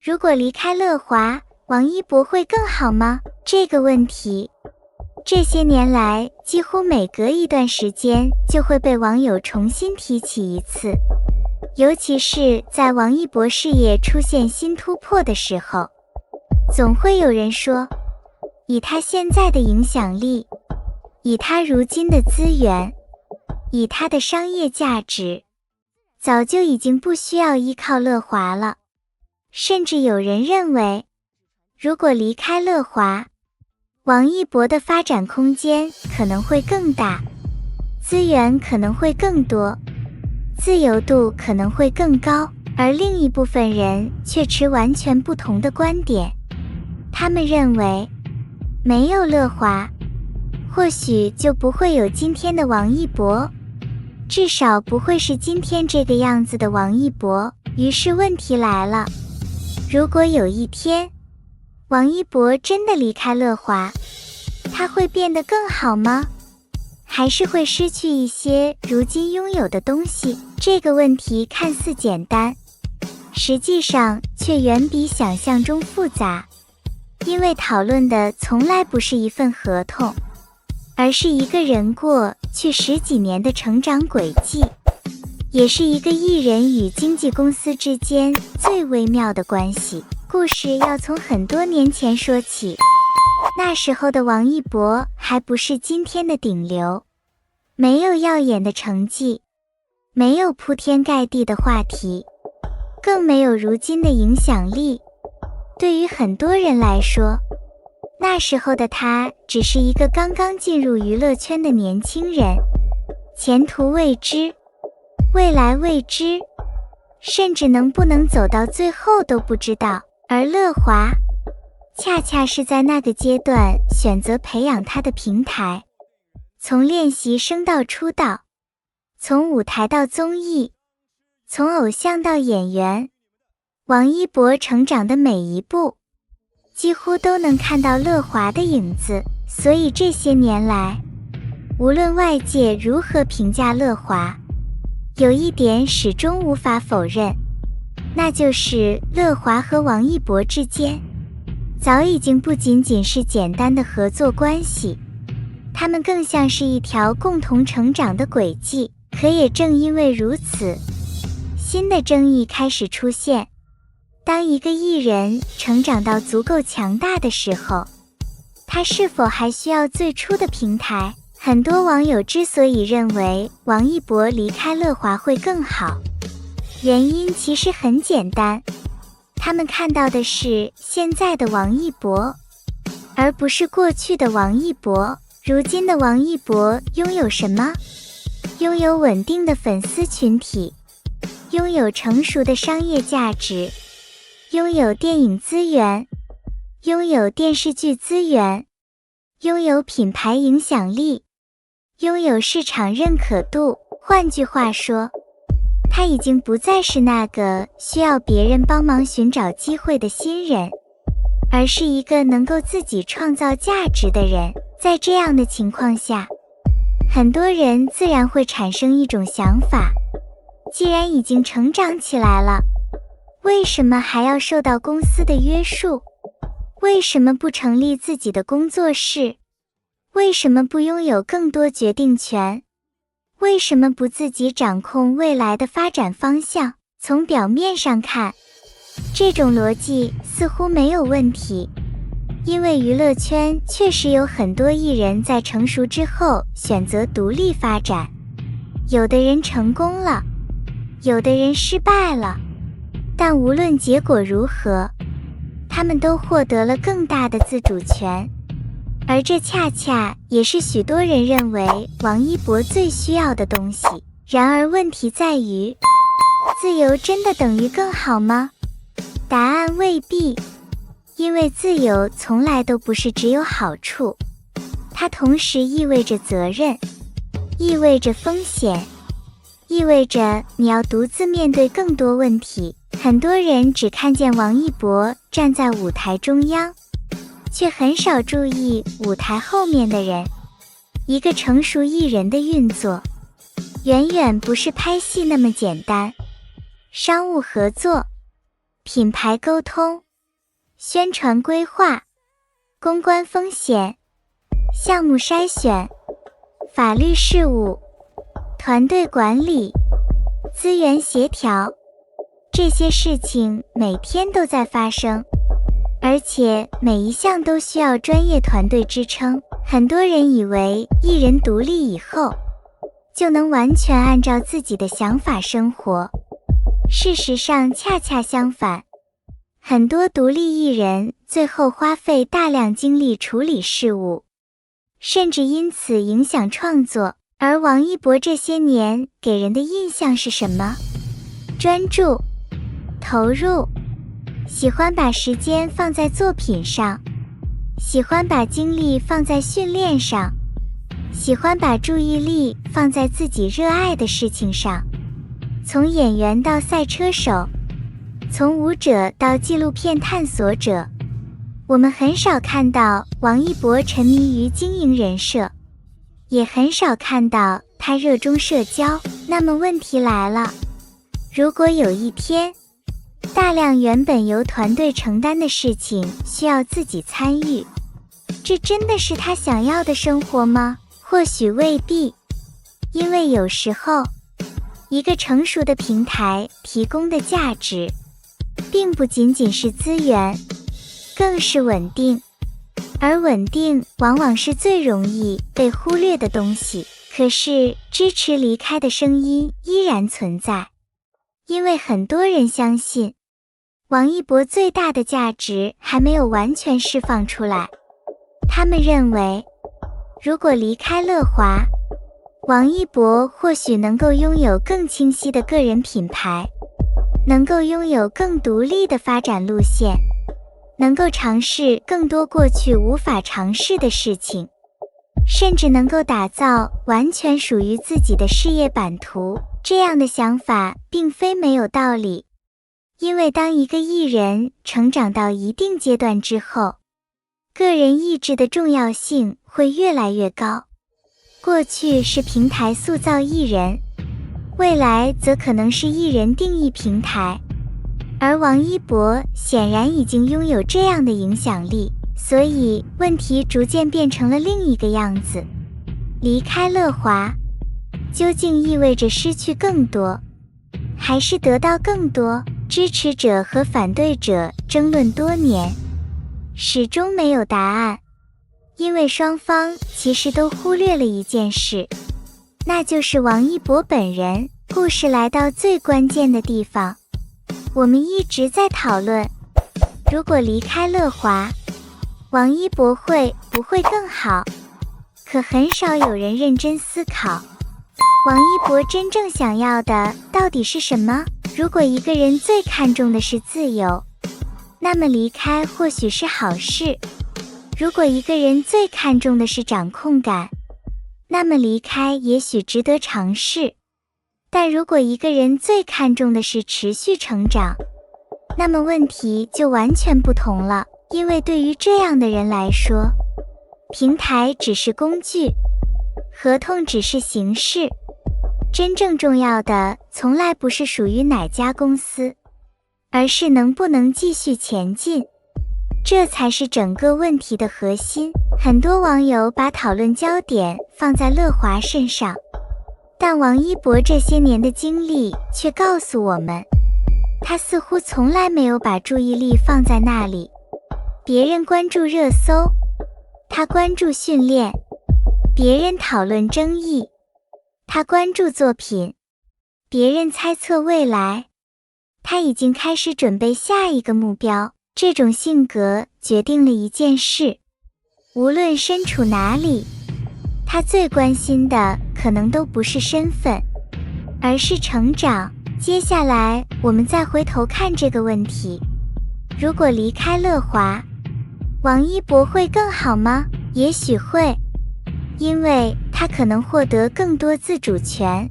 如果离开乐华，王一博会更好吗？这个问题，这些年来几乎每隔一段时间就会被网友重新提起一次，尤其是在王一博事业出现新突破的时候，总会有人说，以他现在的影响力，以他如今的资源，以他的商业价值，早就已经不需要依靠乐华了。甚至有人认为，如果离开乐华，王一博的发展空间可能会更大，资源可能会更多，自由度可能会更高，而另一部分人却持完全不同的观点。他们认为，没有乐华，或许就不会有今天的王一博，至少不会是今天这个样子的王一博。于是问题来了，如果有一天，王一博真的离开乐华，他会变得更好吗？还是会失去一些如今拥有的东西？这个问题看似简单，实际上却远比想象中复杂，因为讨论的从来不是一份合同，而是一个人过去10几年的成长轨迹，也是一个艺人与经纪公司之间最微妙的关系。故事要从很多年前说起，那时候的王一博还不是今天的顶流，没有耀眼的成绩，没有铺天盖地的话题，更没有如今的影响力。对于很多人来说，那时候的他只是一个刚刚进入娱乐圈的年轻人，前途未知，未来未知，甚至能不能走到最后都不知道。而乐华恰恰是在那个阶段选择培养他的平台，从练习生到出道，从舞台到综艺，从偶像到演员，王一博成长的每一步几乎都能看到乐华的影子。所以这些年来，无论外界如何评价乐华，有一点始终无法否认，那就是乐华和王一博之间早已经不仅仅是简单的合作关系，他们更像是一条共同成长的轨迹。可也正因为如此，新的争议开始出现。当一个艺人成长到足够强大的时候，他是否还需要最初的平台？很多网友之所以认为王一博离开乐华会更好，原因其实很简单，他们看到的是现在的王一博，而不是过去的王一博。如今的王一博拥有什么？拥有稳定的粉丝群体，拥有成熟的商业价值，拥有电影资源，拥有电视剧资源，拥有品牌影响力，拥有市场认可度。换句话说，他已经不再是那个需要别人帮忙寻找机会的新人，而是一个能够自己创造价值的人。在这样的情况下，很多人自然会产生一种想法，既然已经成长起来了，为什么还要受到公司的约束？为什么不成立自己的工作室？为什么不拥有更多决定权？为什么不自己掌控未来的发展方向？从表面上看，这种逻辑似乎没有问题，因为娱乐圈确实有很多艺人在成熟之后选择独立发展，有的人成功了，有的人失败了，但无论结果如何，他们都获得了更大的自主权。而这恰恰也是许多人认为王一博最需要的东西。然而问题在于，自由真的等于更好吗？答案未必，因为自由从来都不是只有好处，它同时意味着责任，意味着风险，意味着你要独自面对更多问题。很多人只看见王一博站在舞台中央，却很少注意舞台后面的人。一个成熟艺人的运作，远远不是拍戏那么简单。商务合作、品牌沟通、宣传规划、公关风险、项目筛选、法律事务、团队管理、资源协调，这些事情每天都在发生，而且每一项都需要专业团队支撑。很多人以为一人独立以后，就能完全按照自己的想法生活。事实上恰恰相反，很多独立艺人最后花费大量精力处理事务，甚至因此影响创作。而王一博这些年给人的印象是什么？专注、投入，喜欢把时间放在作品上，喜欢把精力放在训练上，喜欢把注意力放在自己热爱的事情上。从演员到赛车手，从舞者到纪录片探索者，我们很少看到王一博沉迷于经营人设，也很少看到他热衷社交。那么问题来了，如果有一天，大量原本由团队承担的事情需要自己参与，这真的是他想要的生活吗？或许未必，因为有时候，一个成熟的平台提供的价值，并不仅仅是资源，更是稳定。而稳定往往是最容易被忽略的东西。可是支持离开的声音依然存在，因为很多人相信，王一博最大的价值还没有完全释放出来。他们认为，如果离开乐华，王一博或许能够拥有更清晰的个人品牌，能够拥有更独立的发展路线，能够尝试更多过去无法尝试的事情，甚至能够打造完全属于自己的事业版图。这样的想法并非没有道理，因为当一个艺人成长到一定阶段之后，个人意志的重要性会越来越高。过去是平台塑造艺人，未来则可能是艺人定义平台。而王一博显然已经拥有这样的影响力，所以问题逐渐变成了另一个样子。离开乐华，究竟意味着失去更多，还是得到更多？支持者和反对者争论多年，始终没有答案，因为双方其实都忽略了一件事，那就是王一博本人。故事来到最关键的地方，我们一直在讨论，如果离开乐华，王一博会不会更好？可很少有人认真思考，王一博真正想要的到底是什么？如果一个人最看重的是自由，那么离开或许是好事；如果一个人最看重的是掌控感，那么离开也许值得尝试。但如果一个人最看重的是持续成长，那么问题就完全不同了。因为对于这样的人来说，平台只是工具，合同只是形式，真正重要的从来不是属于哪家公司，而是能不能继续前进，这才是整个问题的核心。很多网友把讨论焦点放在乐华身上，但王一博这些年的经历却告诉我们，他似乎从来没有把注意力放在那里。别人关注热搜，他关注训练；别人讨论争议，他关注作品；别人猜测未来，他已经开始准备下一个目标。这种性格决定了一件事，无论身处哪里，他最关心的可能都不是身份，而是成长。接下来我们再回头看这个问题，如果离开乐华，王一博会更好吗？也许会，因为他可能获得更多自主权，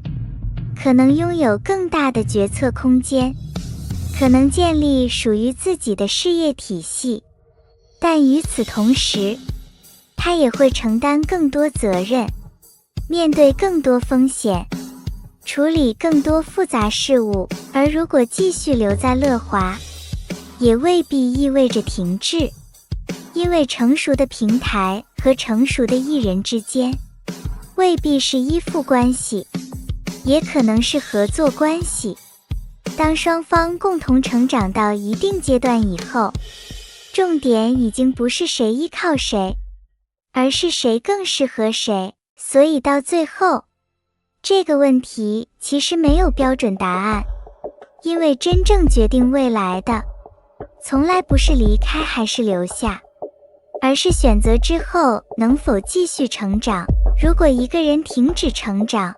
可能拥有更大的决策空间，可能建立属于自己的事业体系。但与此同时，他也会承担更多责任，面对更多风险，处理更多复杂事务。而如果继续留在乐华，也未必意味着停滞，因为成熟的平台和成熟的艺人之间未必是依附关系，也可能是合作关系。当双方共同成长到一定阶段以后，重点已经不是谁依靠谁，而是谁更适合谁。所以到最后，这个问题其实没有标准答案，因为真正决定未来的，从来不是离开还是留下，而是选择之后能否继续成长。如果一个人停止成长，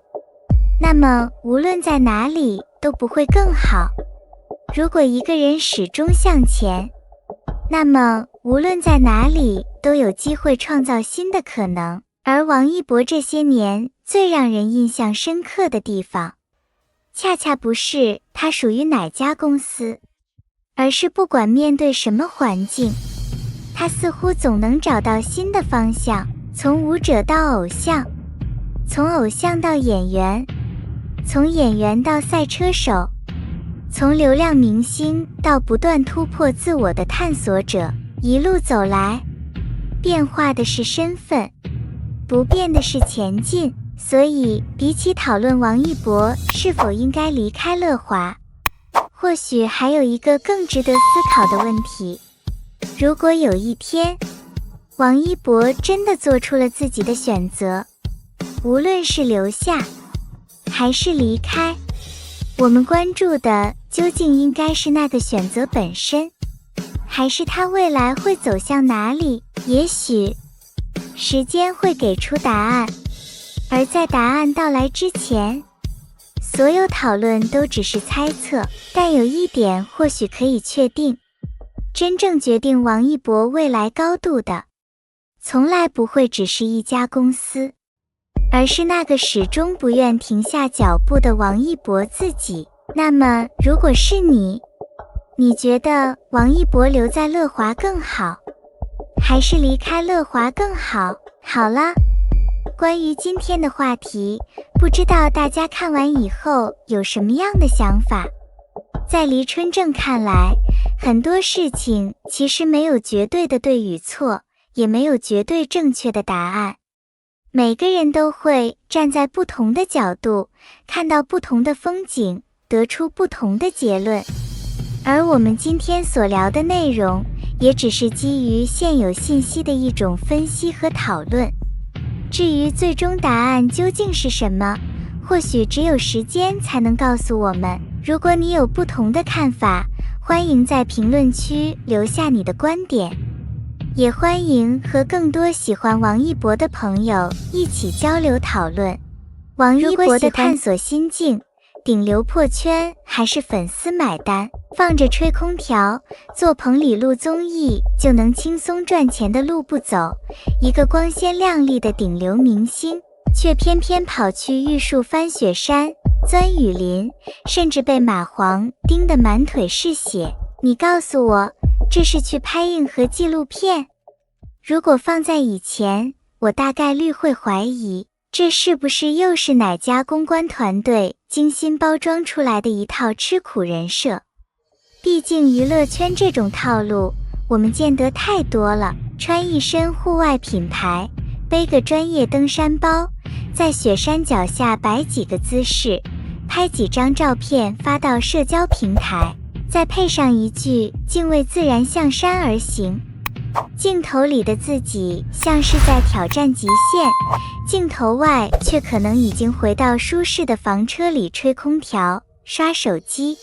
那么无论在哪里都不会更好。如果一个人始终向前，那么无论在哪里都有机会创造新的可能。而王一博这些年最让人印象深刻的地方，恰恰不是他属于哪家公司，而是不管面对什么环境，他似乎总能找到新的方向，从舞者到偶像，从偶像到演员，从演员到赛车手，从流量明星到不断突破自我的探索者。一路走来，变化的是身份，不变的是前进。所以比起讨论王一博是否应该离开乐华，或许还有一个更值得思考的问题：如果有一天王一博真的做出了自己的选择，无论是留下还是离开，我们关注的究竟应该是那个选择本身，还是他未来会走向哪里？也许时间会给出答案，而在答案到来之前，所有讨论都只是猜测。但有一点或许可以确定，真正决定王一博未来高度的，从来不会只是一家公司，而是那个始终不愿停下脚步的王一博自己。那么如果是你觉得王一博留在乐华更好，还是离开乐华更好？好了，关于今天的话题，不知道大家看完以后有什么样的想法？在黎春正看来，很多事情其实没有绝对的对与错，也没有绝对正确的答案。每个人都会站在不同的角度，看到不同的风景，得出不同的结论。而我们今天所聊的内容，也只是基于现有信息的一种分析和讨论。至于最终答案究竟是什么，或许只有时间才能告诉我们。如果你有不同的看法，欢迎在评论区留下你的观点，也欢迎和更多喜欢王一博的朋友一起交流讨论。王一博的探索心境，顶流破圈还是粉丝买单？放着吹空调做棚里录综艺就能轻松赚钱的路不走，一个光鲜亮丽的顶流明星，却偏偏跑去玉树翻雪山，钻雨林，甚至被蚂蟥叮得满腿是血。你告诉我，这是去拍硬核纪录片？如果放在以前，我大概率会怀疑，这是不是又是哪家公关团队精心包装出来的一套吃苦人设？毕竟娱乐圈这种套路我们见得太多了，穿一身户外品牌，背个专业登山包，在雪山脚下摆几个姿势，拍几张照片发到社交平台，再配上一句敬畏自然向山而行。镜头里的自己像是在挑战极限，镜头外却可能已经回到舒适的房车里吹空调刷手机。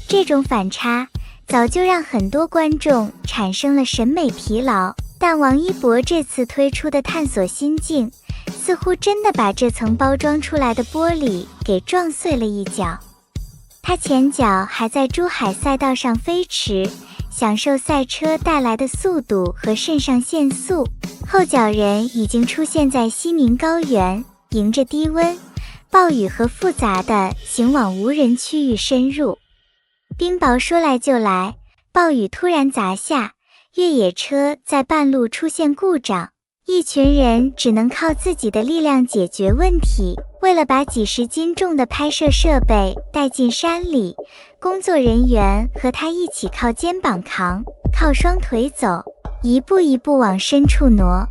这种反差早就让很多观众产生了审美疲劳，但王一博这次推出的探索心境，似乎真的把这层包装出来的玻璃给撞碎了一角。他前脚还在珠海赛道上飞驰，享受赛车带来的速度和肾上腺素，后脚人已经出现在西宁高原，迎着低温、暴雨和复杂的行往无人区域深入。冰雹说来就来，暴雨突然砸下，越野车在半路出现故障，一群人只能靠自己的力量解决问题。为了把几十斤重的拍摄设备带进山里，工作人员和他一起靠肩膀扛，靠双腿走，一步一步往深处挪。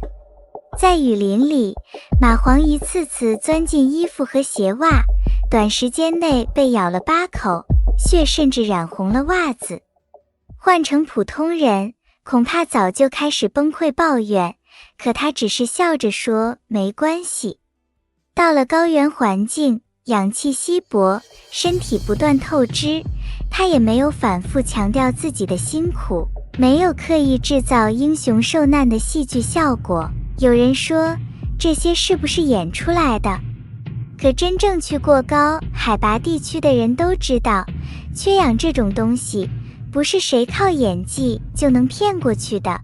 在雨林里，蚂蟥一次次钻进衣服和鞋袜，短时间内被咬了8口，血甚至染红了袜子。换成普通人，恐怕早就开始崩溃抱怨，可他只是笑着说没关系。到了高原环境，氧气稀薄，身体不断透支，他也没有反复强调自己的辛苦，没有刻意制造英雄受难的戏剧效果。有人说，这些是不是演出来的？可真正去过高海拔地区的人都知道，缺氧这种东西不是谁靠演技就能骗过去的。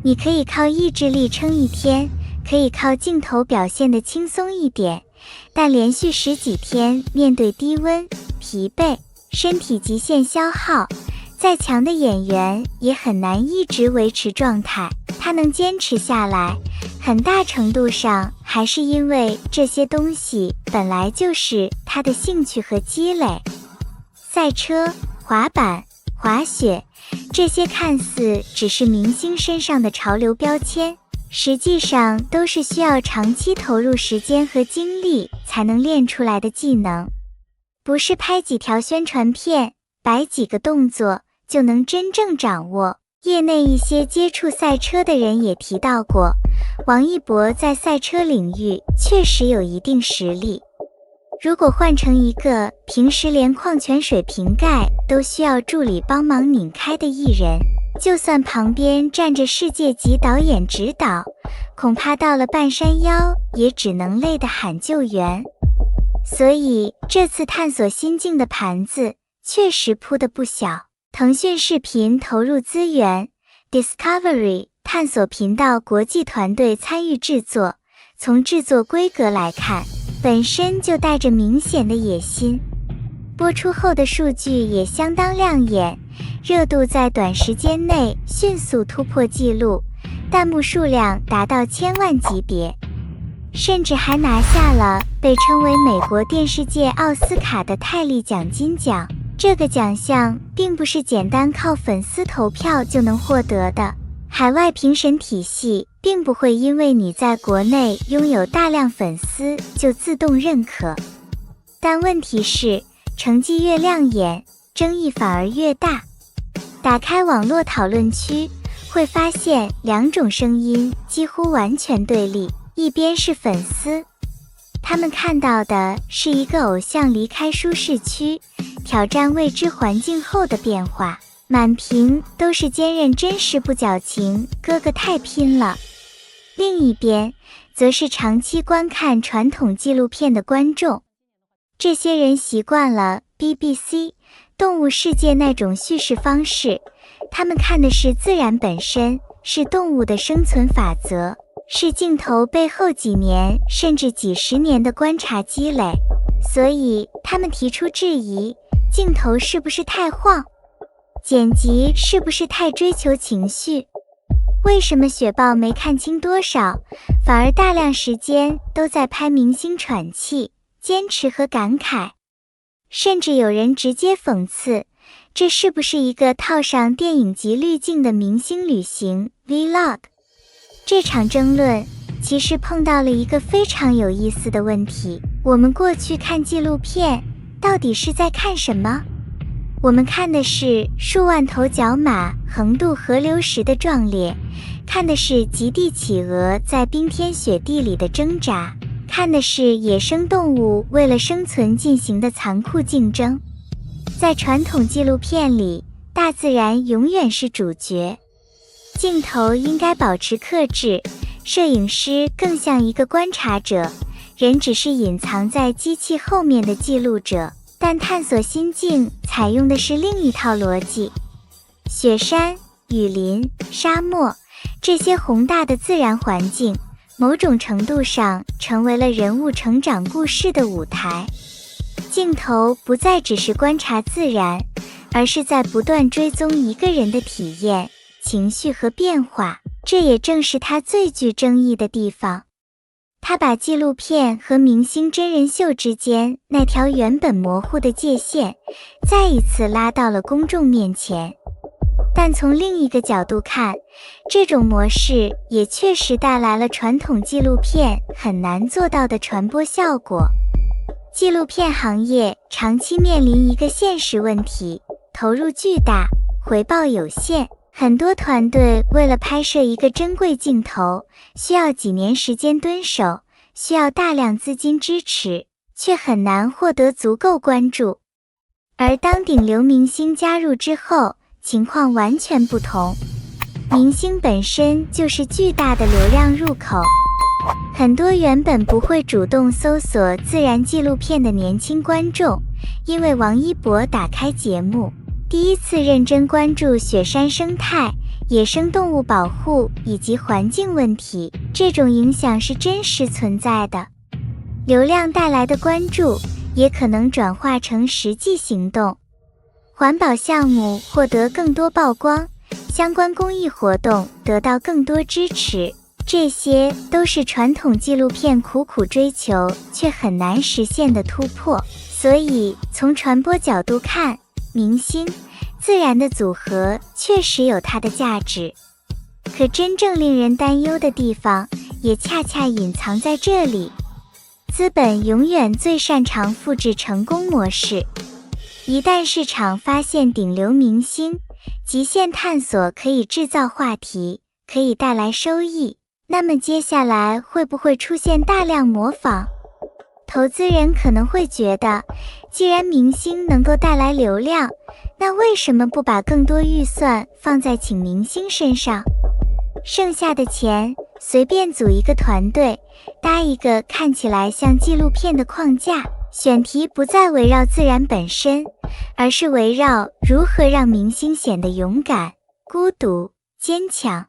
你可以靠意志力撑一天，可以靠镜头表现得轻松一点，但连续10几天面对低温、疲惫、身体极限消耗，再强的演员也很难一直维持状态。他能坚持下来，很大程度上还是因为这些东西本来就是他的兴趣和积累。赛车、滑板、滑雪，这些看似只是明星身上的潮流标签，实际上都是需要长期投入时间和精力才能练出来的技能，不是拍几条宣传片，摆几个动作就能真正掌握。业内一些接触赛车的人也提到过，王一博在赛车领域确实有一定实力。如果换成一个平时连矿泉水瓶盖都需要助理帮忙拧开的艺人，就算旁边站着世界级导演指导，恐怕到了半山腰也只能累得喊救援。所以这次探索心境的盘子确实铺得不小。腾讯视频投入资源 ，Discovery 探索频道国际团队参与制作，从制作规格来看，本身就带着明显的野心。播出后的数据也相当亮眼，热度在短时间内迅速突破纪录，弹幕数量达到1000万级别，甚至还拿下了被称为美国电视界奥斯卡的泰利奖金奖。这个奖项并不是简单靠粉丝投票就能获得的，海外评审体系并不会因为你在国内拥有大量粉丝就自动认可。但问题是，成绩越亮眼，争议反而越大。打开网络讨论区，会发现2种声音几乎完全对立，一边是粉丝，他们看到的是一个偶像离开舒适区，挑战未知环境后的变化，满屏都是坚韧真实不矫情，哥哥太拼了。另一边则是长期观看传统纪录片的观众，这些人习惯了 BBC 动物世界那种叙事方式，他们看的是自然本身，是动物的生存法则，是镜头背后几年甚至几十年的观察积累。所以他们提出质疑，镜头是不是太晃？剪辑是不是太追求情绪？为什么雪豹没看清多少，反而大量时间都在拍明星喘气、坚持和感慨？甚至有人直接讽刺，这是不是一个套上电影级滤镜的明星旅行 Vlog？ 这场争论其实碰到了一个非常有意思的问题，我们过去看纪录片到底是在看什么？我们看的是数万头角马横渡河流时的壮烈，看的是极地企鹅在冰天雪地里的挣扎，看的是野生动物为了生存进行的残酷竞争。在传统纪录片里，大自然永远是主角，镜头应该保持克制，摄影师更像一个观察者，人只是隐藏在机器后面的记录者。但探索心境采用的是另一套逻辑。雪山、雨林、沙漠，这些宏大的自然环境，某种程度上成为了人物成长故事的舞台。镜头不再只是观察自然，而是在不断追踪一个人的体验、情绪和变化，这也正是它最具争议的地方。他把纪录片和明星真人秀之间那条原本模糊的界限，再一次拉到了公众面前。但从另一个角度看，这种模式也确实带来了传统纪录片很难做到的传播效果。纪录片行业长期面临一个现实问题，投入巨大，回报有限。很多团队为了拍摄一个珍贵镜头，需要几年时间蹲守，需要大量资金支持，却很难获得足够关注。而当顶流明星加入之后，情况完全不同。明星本身就是巨大的流量入口，很多原本不会主动搜索自然纪录片的年轻观众，因为王一博打开节目，第一次认真关注雪山生态、野生动物保护以及环境问题，这种影响是真实存在的。流量带来的关注，也可能转化成实际行动。环保项目获得更多曝光，相关公益活动得到更多支持，这些都是传统纪录片苦苦追求却很难实现的突破。所以从传播角度看，明星、自然的组合确实有它的价值。可真正令人担忧的地方，也恰恰隐藏在这里。资本永远最擅长复制成功模式。一旦市场发现顶流明星，极限探索可以制造话题，可以带来收益，那么接下来会不会出现大量模仿？投资人可能会觉得，既然明星能够带来流量，那为什么不把更多预算放在请明星身上？剩下的钱随便组一个团队，搭一个看起来像纪录片的框架，选题不再围绕自然本身，而是围绕如何让明星显得勇敢、孤独、坚强。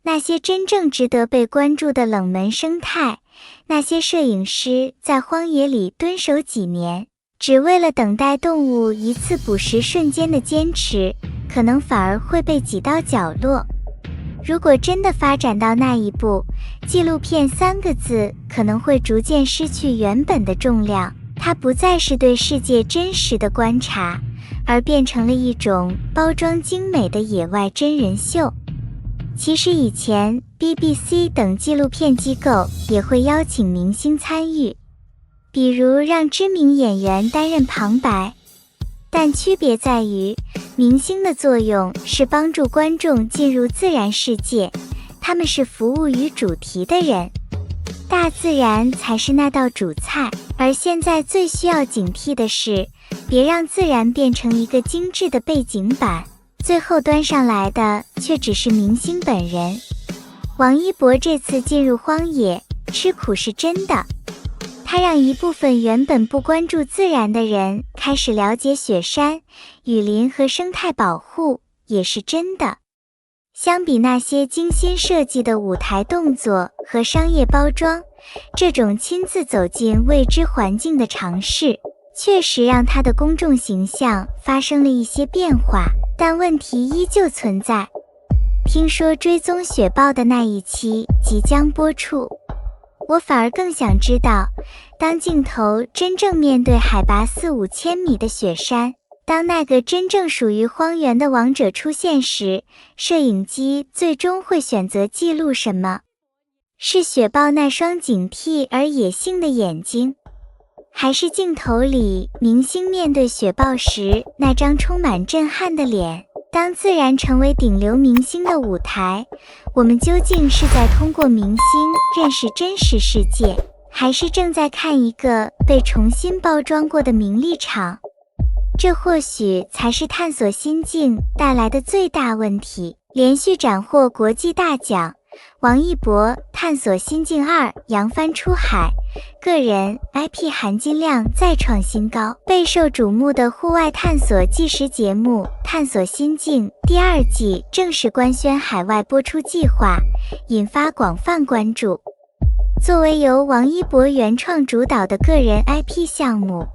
那些真正值得被关注的冷门生态，那些摄影师在荒野里蹲守几年，只为了等待动物一次捕食瞬间的坚持，可能反而会被挤到角落。如果真的发展到那一步，纪录片3个字可能会逐渐失去原本的重量，它不再是对世界真实的观察，而变成了一种包装精美的野外真人秀。其实以前 BBC 等纪录片机构也会邀请明星参与，比如让知名演员担任旁白，但区别在于，明星的作用是帮助观众进入自然世界，他们是服务于主题的人，大自然才是那道主菜。而现在最需要警惕的是，别让自然变成一个精致的背景板，最后端上来的却只是明星本人。王一博这次进入荒野，吃苦是真的，他让一部分原本不关注自然的人开始了解雪山、雨林和生态保护，也是真的。相比那些精心设计的舞台动作和商业包装，这种亲自走进未知环境的尝试，确实让他的公众形象发生了一些变化，但问题依旧存在。听说追踪雪豹的那一期即将播出，我反而更想知道，当镜头真正面对海拔4-5千米的雪山，当那个真正属于荒原的王者出现时，摄影机最终会选择记录什么？是雪豹那双警惕而野性的眼睛，还是镜头里明星面对雪豹时那张充满震撼的脸？当自然成为顶流明星的舞台，我们究竟是在通过明星认识真实世界，还是正在看一个被重新包装过的名利场？这或许才是探索心境带来的最大问题。连续斩获国际大奖，王一博探索心境2扬帆出海，个人 IP 含金量再创新高。备受瞩目的户外探索纪实节目《探索心境》第2季正式官宣海外播出计划，引发广泛关注。作为由王一博原创主导的个人 IP 项目，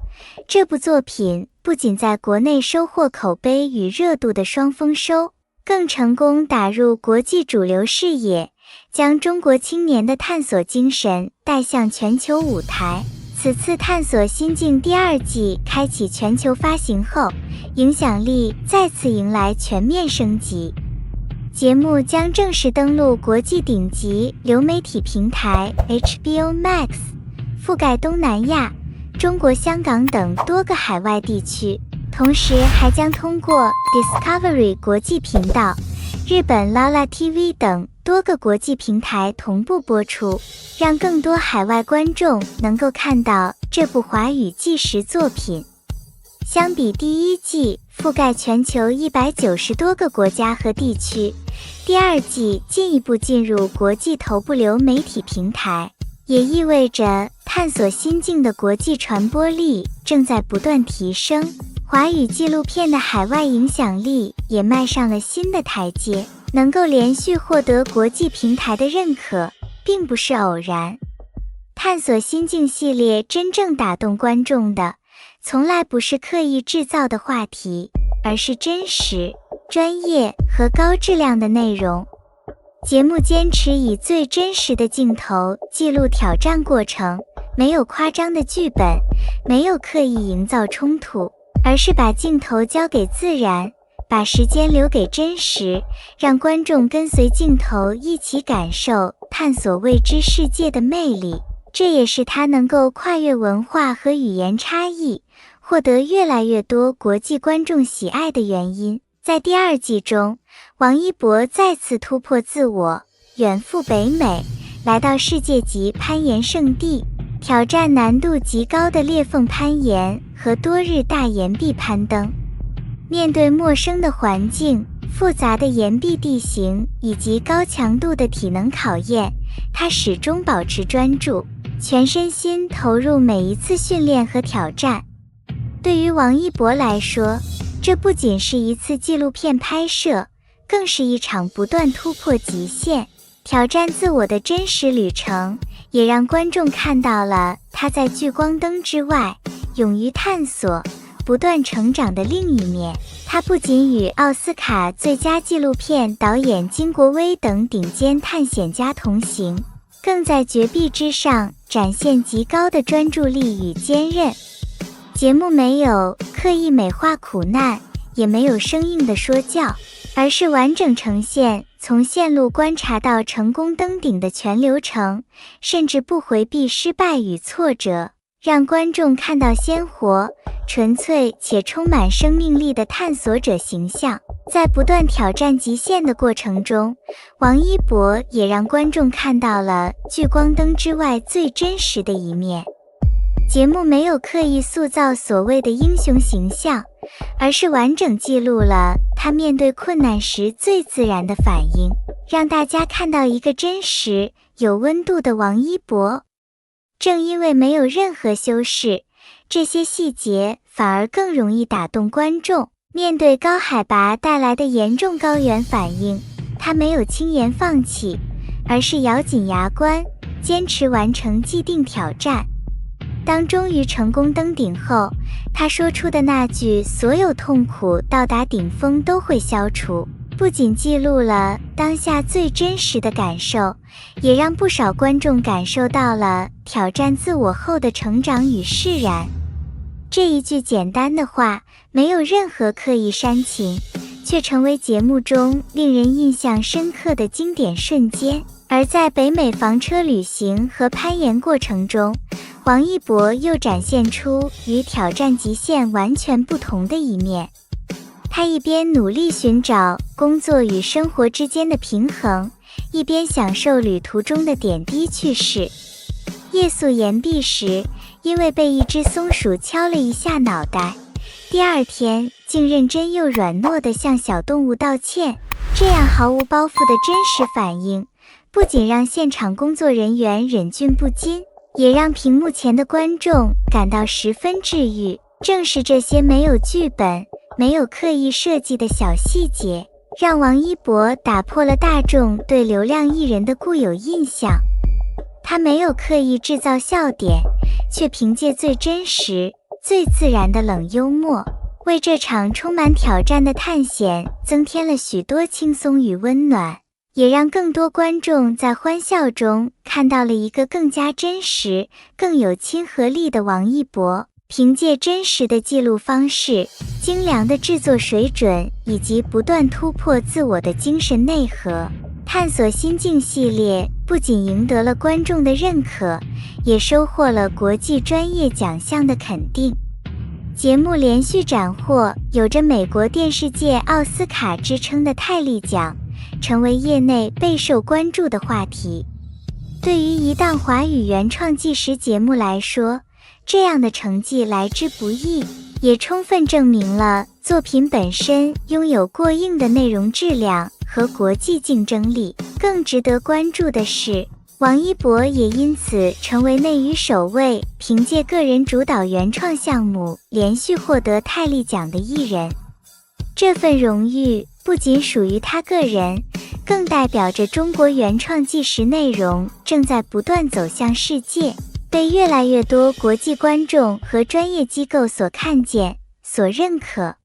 这部作品不仅在国内收获口碑与热度的双丰收，更成功打入国际主流视野，将中国青年的探索精神带向全球舞台。此次探索心境第2季开启全球发行后，影响力再次迎来全面升级。节目将正式登陆国际顶级流媒体平台 HBO Max， 覆盖东南亚、中国香港等多个海外地区，同时还将通过 Discovery 国际频道、日本 Lala TV 等多个国际平台同步播出，让更多海外观众能够看到这部华语纪实作品。相比第1季覆盖全球190多个国家和地区，第2季进一步进入国际头部流媒体平台，也意味着探索心境的国际传播力正在不断提升，华语纪录片的海外影响力也迈上了新的台阶。能够连续获得国际平台的认可，并不是偶然。探索心境系列真正打动观众的，从来不是刻意制造的话题，而是真实、专业和高质量的内容。节目坚持以最真实的镜头记录挑战过程，没有夸张的剧本，没有刻意营造冲突，而是把镜头交给自然，把时间留给真实，让观众跟随镜头一起感受探索未知世界的魅力。这也是它能够跨越文化和语言差异，获得越来越多国际观众喜爱的原因。在第2季中，王一博再次突破自我，远赴北美，来到世界级攀岩圣地，挑战难度极高的裂缝攀岩和多日大岩壁攀登。面对陌生的环境、复杂的岩壁地形以及高强度的体能考验，他始终保持专注，全身心投入每一次训练和挑战。对于王一博来说，这不仅是一次纪录片拍摄，更是一场不断突破极限、挑战自我的真实旅程，也让观众看到了他在聚光灯之外勇于探索、不断成长的另一面。他不仅与奥斯卡最佳纪录片导演金国威等顶尖探险家同行，更在绝壁之上展现极高的专注力与坚韧。节目没有刻意美化苦难，也没有生硬的说教，而是完整呈现从线路观察到成功登顶的全流程，甚至不回避失败与挫折，让观众看到鲜活、纯粹且充满生命力的探索者形象。在不断挑战极限的过程中，王一博也让观众看到了聚光灯之外最真实的一面。节目没有刻意塑造所谓的英雄形象，而是完整记录了他面对困难时最自然的反应，让大家看到一个真实、有温度的王一博。正因为没有任何修饰，这些细节反而更容易打动观众。面对高海拔带来的严重高原反应，他没有轻言放弃，而是咬紧牙关，坚持完成既定挑战。当终于成功登顶后，他说出的那句所有痛苦到达顶峰都会消除，不仅记录了当下最真实的感受，也让不少观众感受到了挑战自我后的成长与释然。这一句简单的话，没有任何刻意煽情，却成为节目中令人印象深刻的经典瞬间。而在北美房车旅行和攀岩过程中，王一博又展现出与挑战极限完全不同的一面。他一边努力寻找工作与生活之间的平衡，一边享受旅途中的点滴趣事。夜宿岩壁时，因为被一只松鼠敲了一下脑袋，第二天竟认真又软糯地向小动物道歉。这样毫无包袱的真实反应，不仅让现场工作人员忍俊不禁，也让屏幕前的观众感到十分治愈。正是这些没有剧本、没有刻意设计的小细节，让王一博打破了大众对流量艺人的固有印象。他没有刻意制造笑点，却凭借最真实、最自然的冷幽默，为这场充满挑战的探险增添了许多轻松与温暖。也让更多观众在欢笑中看到了一个更加真实、更有亲和力的王一博。凭借真实的记录方式、精良的制作水准以及不断突破自我的精神内核，探索心境系列不仅赢得了观众的认可，也收获了国际专业奖项的肯定。节目连续斩获有着美国电视界奥斯卡之称的泰利奖，成为业内备受关注的话题。对于一档华语原创纪实节目来说，这样的成绩来之不易，也充分证明了作品本身拥有过硬的内容质量和国际竞争力。更值得关注的是，王一博也因此成为内娱首位凭借个人主导原创项目连续获得泰利奖的艺人。这份荣誉不仅属于他个人，更代表着中国原创纪实内容正在不断走向世界，被越来越多国际观众和专业机构所看见、所认可。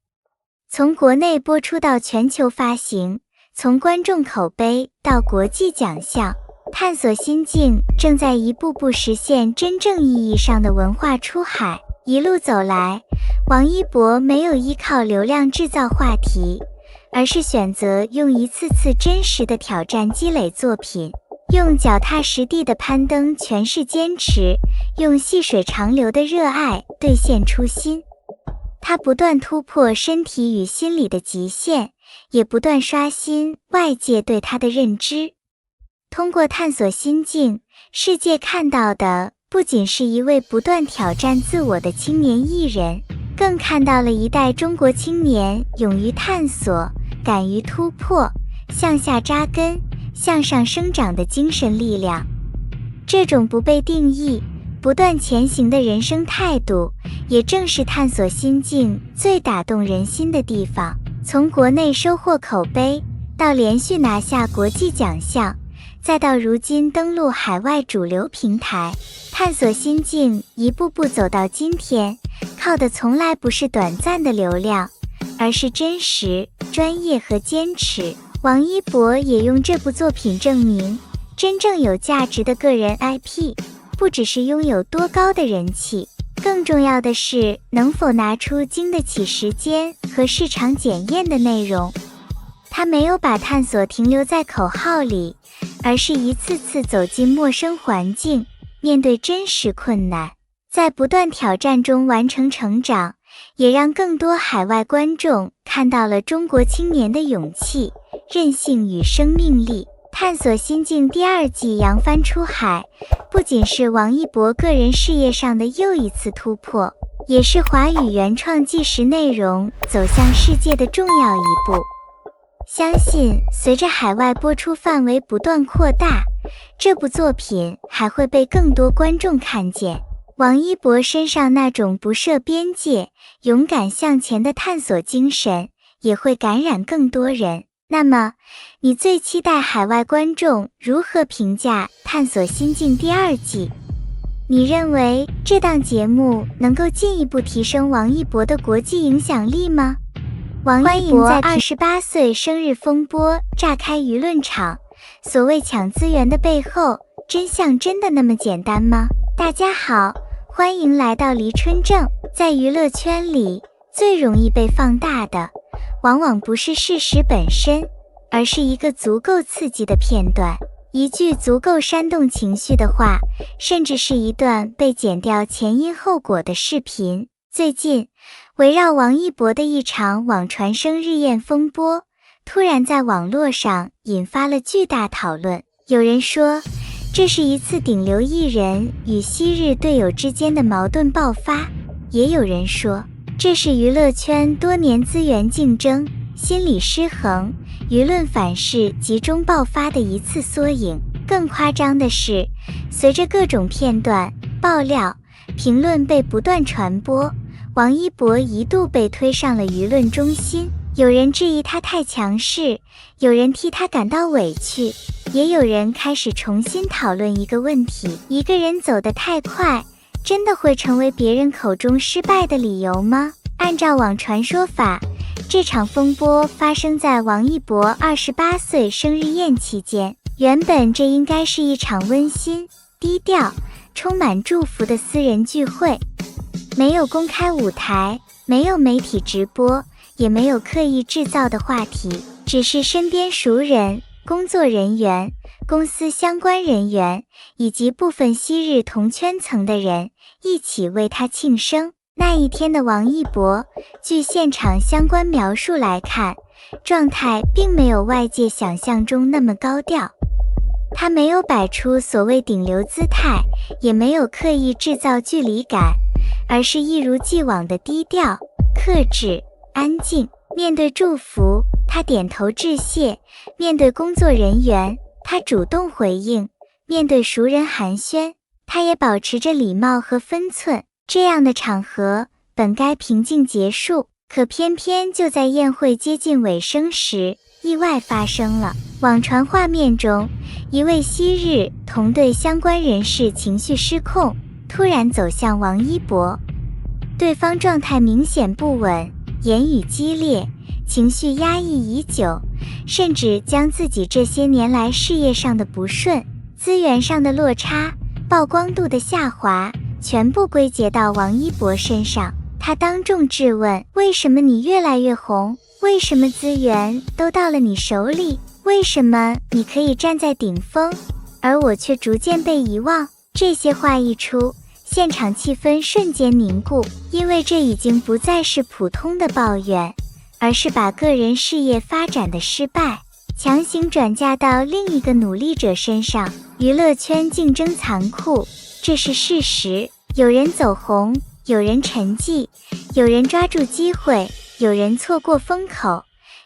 从国内播出到全球发行，从观众口碑到国际奖项，探索心境正在一步步实现真正意义上的文化出海。一路走来，王一博没有依靠流量制造话题，而是选择用一次次真实的挑战积累作品，用脚踏实地的攀登诠释坚持，用细水长流的热爱兑现初心。他不断突破身体与心理的极限，也不断刷新外界对他的认知。通过探索心境，世界看到的不仅是一位不断挑战自我的青年艺人，更看到了一代中国青年勇于探索、敢于突破、向下扎根、向上生长的精神力量。这种不被定义、不断前行的人生态度，也正是探索心境最打动人心的地方。从国内收获口碑，到连续拿下国际奖项，再到如今登陆海外主流平台，探索心境一步步走到今天，靠的从来不是短暂的流量，而是真实、专业和坚持。王一博也用这部作品证明，真正有价值的个人 IP， 不只是拥有多高的人气，更重要的是能否拿出经得起时间和市场检验的内容。他没有把探索停留在口号里，而是一次次走进陌生环境，面对真实困难，在不断挑战中完成成长，也让更多海外观众看到了中国青年的勇气、韧性与生命力。探索心境第2季扬帆出海，不仅是王一博个人事业上的又一次突破，也是华语原创纪实内容走向世界的重要一步。相信随着海外播出范围不断扩大，这部作品还会被更多观众看见。王一博身上那种不设边界、勇敢向前的探索精神，也会感染更多人。那么，你最期待海外观众如何评价《探索心境》第2季？你认为这档节目能够进一步提升王一博的国际影响力吗？王一博在28岁生日风波炸开舆论场，所谓抢资源的背后，真相真的那么简单吗？大家好，欢迎来到黎春正。在娱乐圈里，最容易被放大的，往往不是事实本身，而是一个足够刺激的片段，一句足够煽动情绪的话，甚至是一段被剪掉前因后果的视频。最近，围绕王一博的一场网传生日宴风波，突然在网络上引发了巨大讨论。有人说，这是一次顶流艺人与昔日队友之间的矛盾爆发，也有人说，这是娱乐圈多年资源竞争、心理失衡、舆论反噬集中爆发的一次缩影。更夸张的是，随着各种片段、爆料、评论被不断传播，王一博一度被推上了舆论中心。有人质疑他太强势，有人替他感到委屈，也有人开始重新讨论一个问题：一个人走得太快，真的会成为别人口中失败的理由吗？按照网传说法，这场风波发生在王一博28岁生日宴期间。原本这应该是一场温馨、低调、充满祝福的私人聚会，没有公开舞台，没有媒体直播，也没有刻意制造的话题，只是身边熟人、工作人员、公司相关人员以及部分昔日同圈层的人一起为他庆生。那一天的王一博，据现场相关描述来看，状态并没有外界想象中那么高调。他没有摆出所谓顶流姿态，也没有刻意制造距离感，而是一如既往的低调、克制、安静。面对祝福，他点头致谢；面对工作人员，他主动回应；面对熟人寒暄，他也保持着礼貌和分寸。这样的场合本该平静结束，可偏偏就在宴会接近尾声时，意外发生了。网传画面中，一位昔日同队相关人士情绪失控，突然走向王一博，对方状态明显不稳，言语激烈，情绪压抑已久，甚至将自己这些年来事业上的不顺、资源上的落差、曝光度的下滑全部归结到王一博身上。他当众质问，为什么你越来越红？为什么资源都到了你手里？为什么你可以站在顶峰，而我却逐渐被遗忘？这些话一出，现场气氛瞬间凝固，因为这已经不再是普通的抱怨，而是把个人事业发展的失败强行转嫁到另一个努力者身上。娱乐圈竞争残酷，这是事实。有人走红，有人沉寂，有人抓住机会，有人错过风口，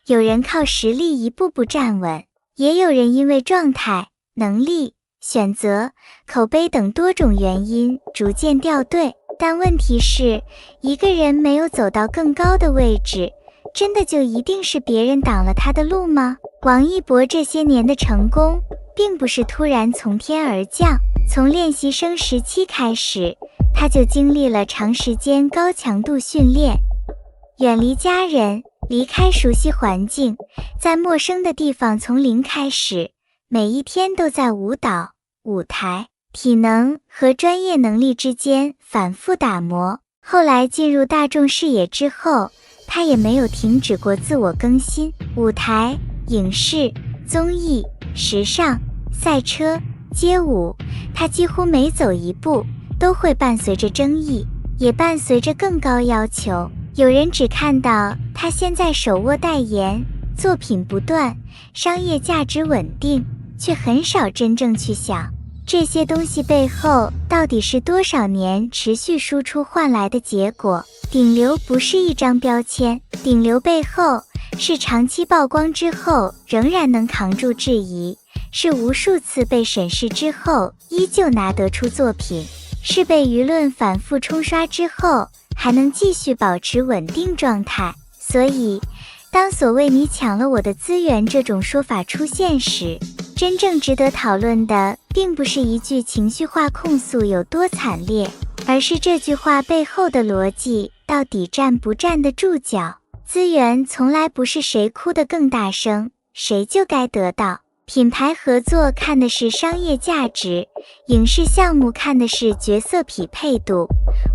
有人靠实力一步步站稳，也有人因为状态、能力、选择、口碑等多种原因逐渐掉队。但问题是，一个人没有走到更高的位置，真的就一定是别人挡了他的路吗？王一博这些年的成功，并不是突然从天而降，从练习生时期开始，他就经历了长时间高强度训练，远离家人，离开熟悉环境，在陌生的地方从零开始，每一天都在舞蹈、舞台、体能和专业能力之间反复打磨。后来进入大众视野之后，他也没有停止过自我更新。舞台、影视、综艺、时尚、赛车、街舞，他几乎每走一步都会伴随着争议，也伴随着更高要求。有人只看到他现在手握代言，作品不断，商业价值稳定，却很少真正去想，这些东西背后到底是多少年持续输出换来的结果。顶流不是一张标签，顶流背后是长期曝光之后仍然能扛住质疑，是无数次被审视之后依旧拿得出作品，是被舆论反复冲刷之后还能继续保持稳定状态。所以当所谓你抢了我的资源这种说法出现时，真正值得讨论的并不是一句情绪化控诉有多惨烈，而是这句话背后的逻辑到底站不站得住脚。资源从来不是谁哭得更大声谁就该得到，品牌合作看的是商业价值，影视项目看的是角色匹配度，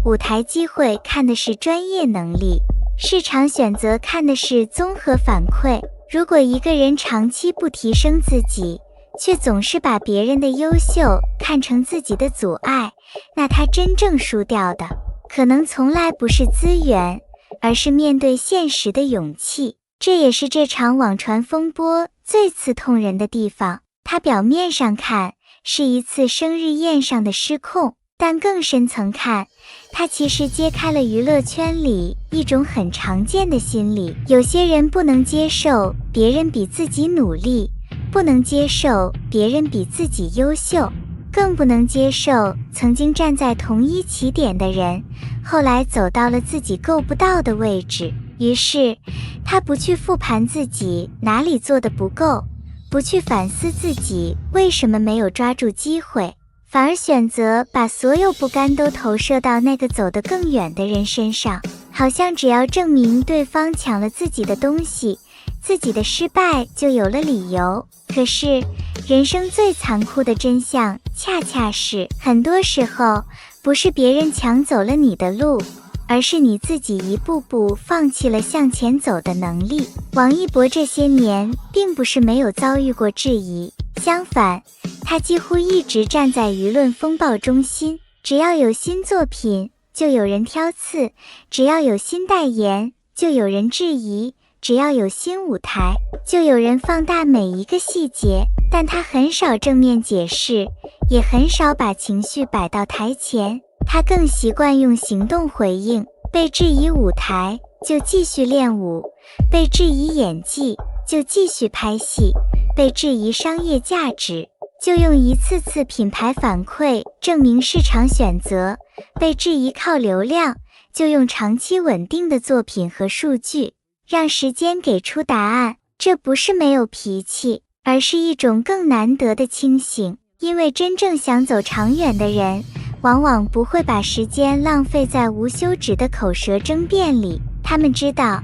舞台机会看的是专业能力，市场选择看的是综合反馈。如果一个人长期不提升自己，却总是把别人的优秀看成自己的阻碍，那他真正输掉的可能从来不是资源，而是面对现实的勇气。这也是这场网传风波最刺痛人的地方。它表面上看是一次生日宴上的失控，但更深层看，它其实揭开了娱乐圈里一种很常见的心理。有些人不能接受别人比自己努力，不能接受别人比自己优秀，更不能接受曾经站在同一起点的人后来走到了自己够不到的位置。于是他不去复盘自己哪里做得不够，不去反思自己为什么没有抓住机会，反而选择把所有不甘都投射到那个走得更远的人身上。好像只要证明对方抢了自己的东西，自己的失败就有了理由。可是，人生最残酷的真相，恰恰是很多时候不是别人抢走了你的路，而是你自己一步步放弃了向前走的能力。王一博这些年并不是没有遭遇过质疑，相反，他几乎一直站在舆论风暴中心。只要有新作品，就有人挑刺；只要有新代言，就有人质疑；只要有新舞台，就有人放大每一个细节。但他很少正面解释，也很少把情绪摆到台前，他更习惯用行动回应。被质疑舞台，就继续练舞；被质疑演技，就继续拍戏；被质疑商业价值，就用一次次品牌反馈证明市场选择；被质疑靠流量，就用长期稳定的作品和数据，让时间给出答案。这不是没有脾气，而是一种更难得的清醒。因为真正想走长远的人，往往不会把时间浪费在无休止的口舌争辩里。他们知道，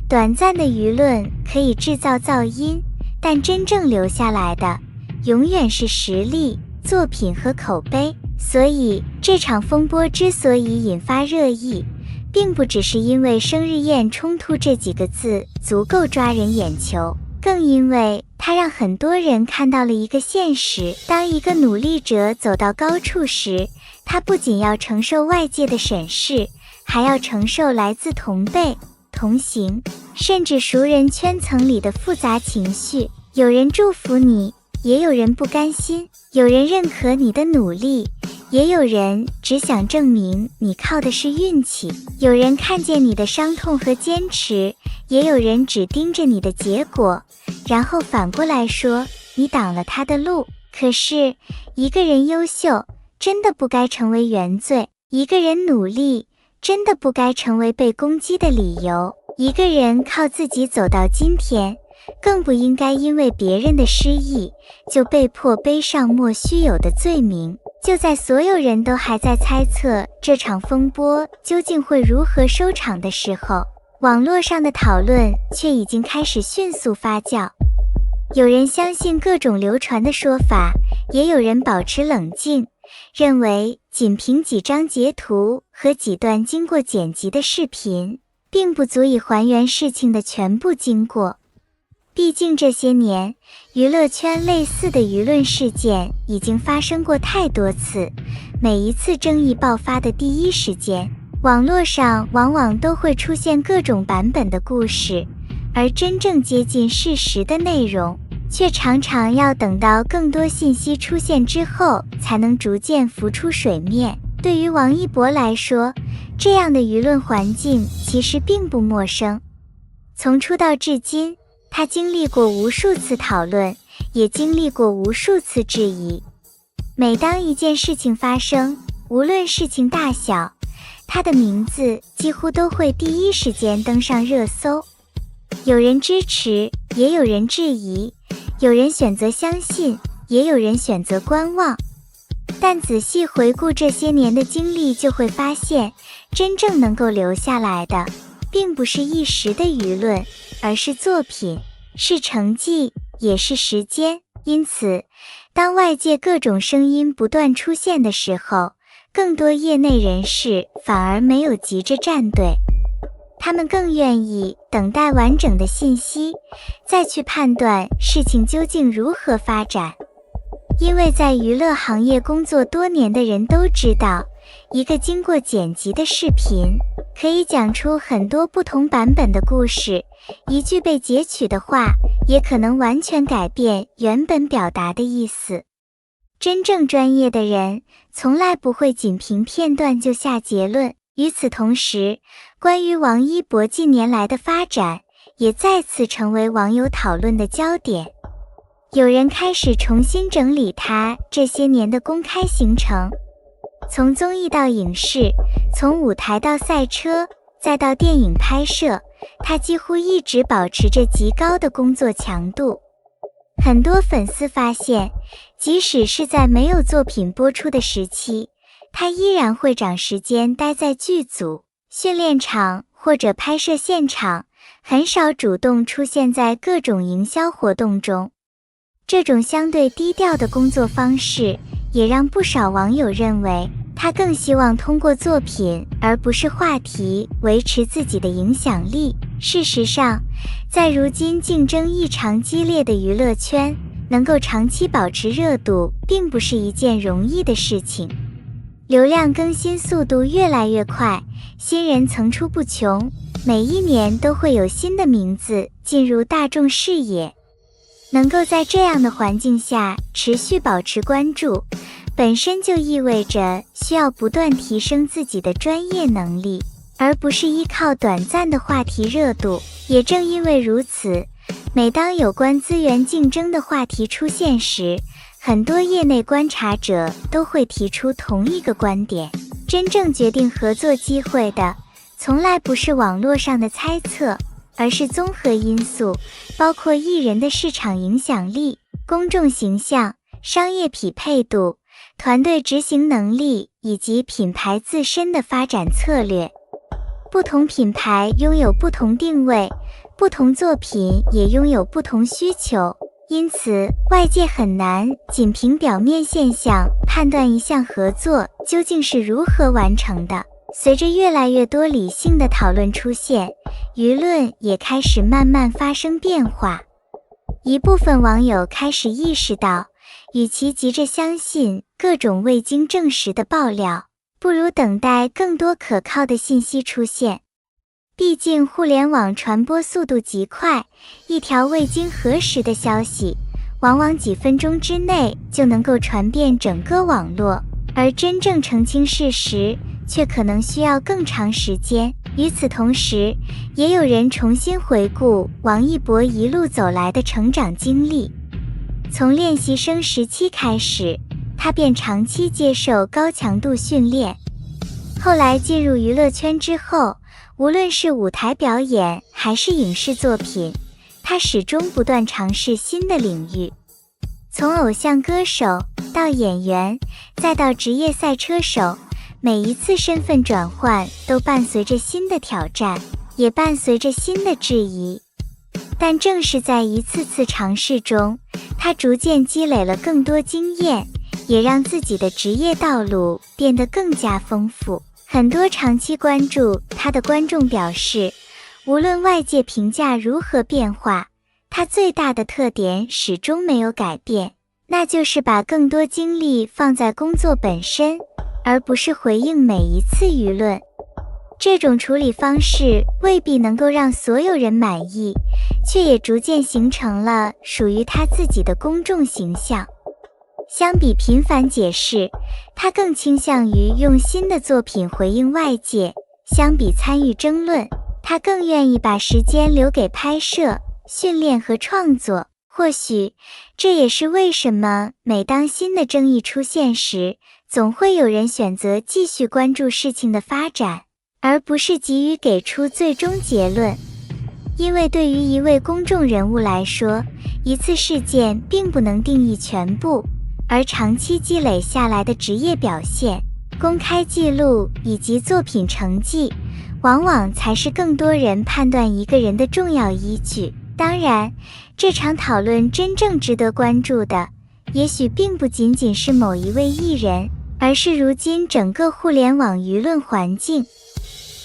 短暂的舆论可以制造噪音，但真正留下来的永远是实力、作品和口碑。所以，这场风波之所以引发热议，并不只是因为生日宴冲突这几个字足够抓人眼球，更因为它让很多人看到了一个现实：当一个努力者走到高处时，他不仅要承受外界的审视，还要承受来自同辈、同行，甚至熟人圈层里的复杂情绪。有人祝福你，也有人不甘心；有人认可你的努力，也有人只想证明你靠的是运气；有人看见你的伤痛和坚持，也有人只盯着你的结果，然后反过来说你挡了他的路。可是，一个人优秀，真的不该成为原罪；一个人努力，真的不该成为被攻击的理由；一个人靠自己走到今天，更不应该因为别人的失意，就被迫背上莫须有的罪名。就在所有人都还在猜测这场风波究竟会如何收场的时候，网络上的讨论却已经开始迅速发酵。有人相信各种流传的说法，也有人保持冷静，认为仅凭几张截图和几段经过剪辑的视频，并不足以还原事情的全部经过。毕竟这些年，娱乐圈类似的舆论事件已经发生过太多次，每一次争议爆发的第一时间，网络上往往都会出现各种版本的故事，而真正接近事实的内容，却常常要等到更多信息出现之后，才能逐渐浮出水面。对于王一博来说，这样的舆论环境其实并不陌生。从出道至今，他经历过无数次讨论，也经历过无数次质疑。每当一件事情发生，无论事情大小，他的名字几乎都会第一时间登上热搜。有人支持，也有人质疑；有人选择相信，也有人选择观望。但仔细回顾这些年的经历，就会发现，真正能够留下来的，并不是一时的舆论，而是作品，是成绩，也是时间。因此，当外界各种声音不断出现的时候，更多业内人士反而没有急着站队，他们更愿意等待完整的信息，再去判断事情究竟如何发展。因为在娱乐行业工作多年的人都知道，一个经过剪辑的视频可以讲出很多不同版本的故事，一句被截取的话也可能完全改变原本表达的意思。真正专业的人从来不会仅凭片段就下结论。与此同时，关于王一博近年来的发展也再次成为网友讨论的焦点。有人开始重新整理他这些年的公开行程，从综艺到影视，从舞台到赛车，再到电影拍摄，他几乎一直保持着极高的工作强度。很多粉丝发现，即使是在没有作品播出的时期，他依然会找时间待在剧组、训练场或者拍摄现场，很少主动出现在各种营销活动中。这种相对低调的工作方式，也让不少网友认为，他更希望通过作品而不是话题维持自己的影响力。事实上，在如今竞争异常激烈的娱乐圈，能够长期保持热度并不是一件容易的事情。流量更新速度越来越快，新人层出不穷，每一年都会有新的名字进入大众视野。能够在这样的环境下持续保持关注，本身就意味着需要不断提升自己的专业能力，而不是依靠短暂的话题热度。也正因为如此，每当有关资源竞争的话题出现时，很多业内观察者都会提出同一个观点：真正决定合作机会的，从来不是网络上的猜测，而是综合因素，包括艺人的市场影响力、公众形象、商业匹配度、团队执行能力以及品牌自身的发展策略。不同品牌拥有不同定位，不同作品也拥有不同需求，因此外界很难仅凭表面现象判断一项合作究竟是如何完成的。随着越来越多理性的讨论出现，舆论也开始慢慢发生变化。一部分网友开始意识到，与其急着相信各种未经证实的爆料，不如等待更多可靠的信息出现。毕竟互联网传播速度极快，一条未经核实的消息，往往几分钟之内就能够传遍整个网络，而真正澄清事实，却可能需要更长时间。与此同时，也有人重新回顾王一博一路走来的成长经历。从练习生时期开始，他便长期接受高强度训练。后来进入娱乐圈之后，无论是舞台表演还是影视作品，他始终不断尝试新的领域。从偶像歌手到演员，再到职业赛车手，每一次身份转换都伴随着新的挑战，也伴随着新的质疑。但正是在一次次尝试中，他逐渐积累了更多经验，也让自己的职业道路变得更加丰富。很多长期关注他的观众表示，无论外界评价如何变化，他最大的特点始终没有改变，那就是把更多精力放在工作本身，而不是回应每一次舆论。这种处理方式未必能够让所有人满意，却也逐渐形成了属于他自己的公众形象。相比频繁解释，他更倾向于用新的作品回应外界；相比参与争论，他更愿意把时间留给拍摄、训练和创作。或许，这也是为什么每当新的争议出现时，总会有人选择继续关注事情的发展，而不是急于给出最终结论。因为对于一位公众人物来说，一次事件并不能定义全部，而长期积累下来的职业表现、公开记录以及作品成绩，往往才是更多人判断一个人的重要依据。当然，这场讨论真正值得关注的，也许并不仅仅是某一位艺人，而是如今整个互联网舆论环境。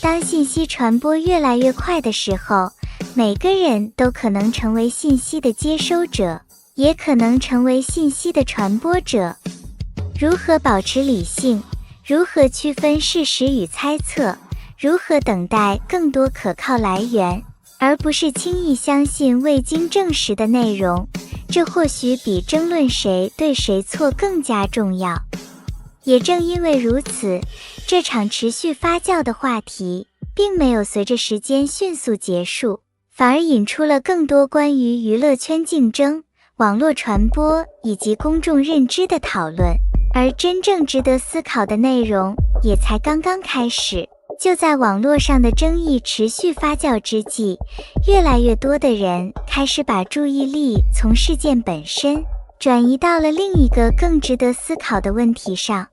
当信息传播越来越快的时候，每个人都可能成为信息的接收者，也可能成为信息的传播者。如何保持理性？如何区分事实与猜测？如何等待更多可靠来源，而不是轻易相信未经证实的内容？这或许比争论谁对谁错更加重要。也正因为如此，这场持续发酵的话题并没有随着时间迅速结束，反而引出了更多关于娱乐圈竞争、网络传播以及公众认知的讨论，而真正值得思考的内容也才刚刚开始。就在网络上的争议持续发酵之际，越来越多的人开始把注意力从事件本身转移到了另一个更值得思考的问题上。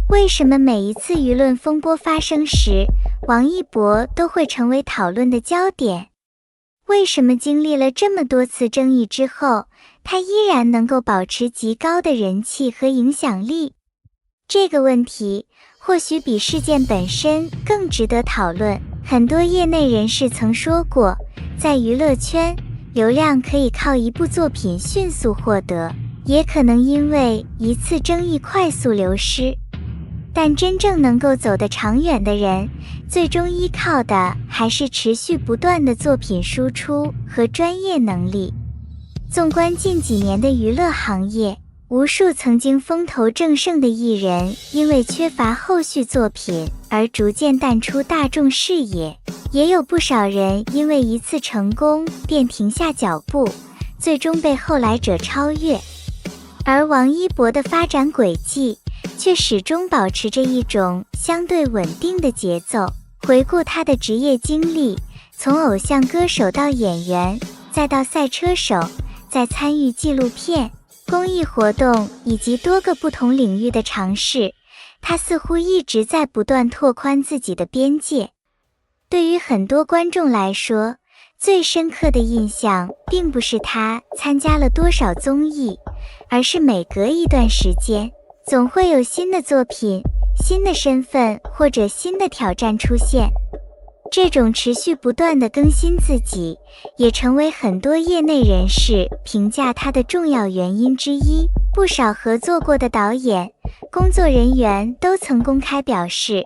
为什么每一次舆论风波发生时，王一博都会成为讨论的焦点。为什么经历了这么多次争议之后，他依然能够保持极高的人气和影响力？这个问题或许比事件本身更值得讨论。很多业内人士曾说过，在娱乐圈，流量可以靠一部作品迅速获得，也可能因为一次争议快速流失。但真正能够走得长远的人，最终依靠的还是持续不断的作品输出和专业能力。纵观近几年的娱乐行业，无数曾经风头正盛的艺人因为缺乏后续作品而逐渐淡出大众视野，也有不少人因为一次成功便停下脚步，最终被后来者超越。而王一博的发展轨迹却始终保持着一种相对稳定的节奏。回顾他的职业经历，从偶像歌手到演员，再到赛车手，再参与纪录片、公益活动以及多个不同领域的尝试，他似乎一直在不断拓宽自己的边界。对于很多观众来说，最深刻的印象并不是他参加了多少综艺，而是每隔一段时间，总会有新的作品、新的身份或者新的挑战出现。这种持续不断的更新自己，也成为很多业内人士评价他的重要原因之一。不少合作过的导演、工作人员都曾公开表示，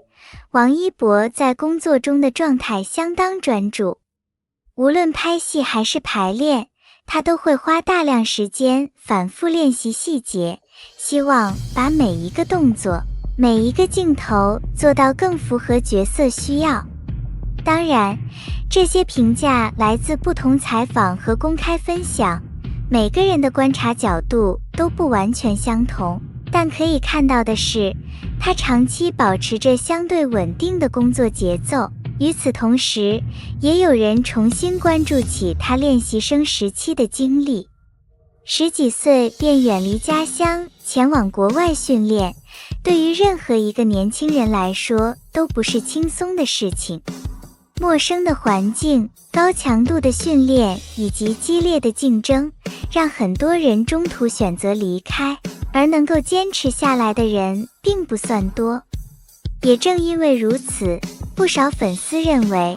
王一博在工作中的状态相当专注，无论拍戏还是排练，他都会花大量时间反复练习细节，希望把每一个动作、每一个镜头做到更符合角色需要。当然，这些评价来自不同采访和公开分享，每个人的观察角度都不完全相同，但可以看到的是，他长期保持着相对稳定的工作节奏。与此同时，也有人重新关注起他练习生时期的经历。10几岁便远离家乡，前往国外训练，对于任何一个年轻人来说都不是轻松的事情。陌生的环境、高强度的训练以及激烈的竞争，让很多人中途选择离开，而能够坚持下来的人并不算多。也正因为如此，不少粉丝认为，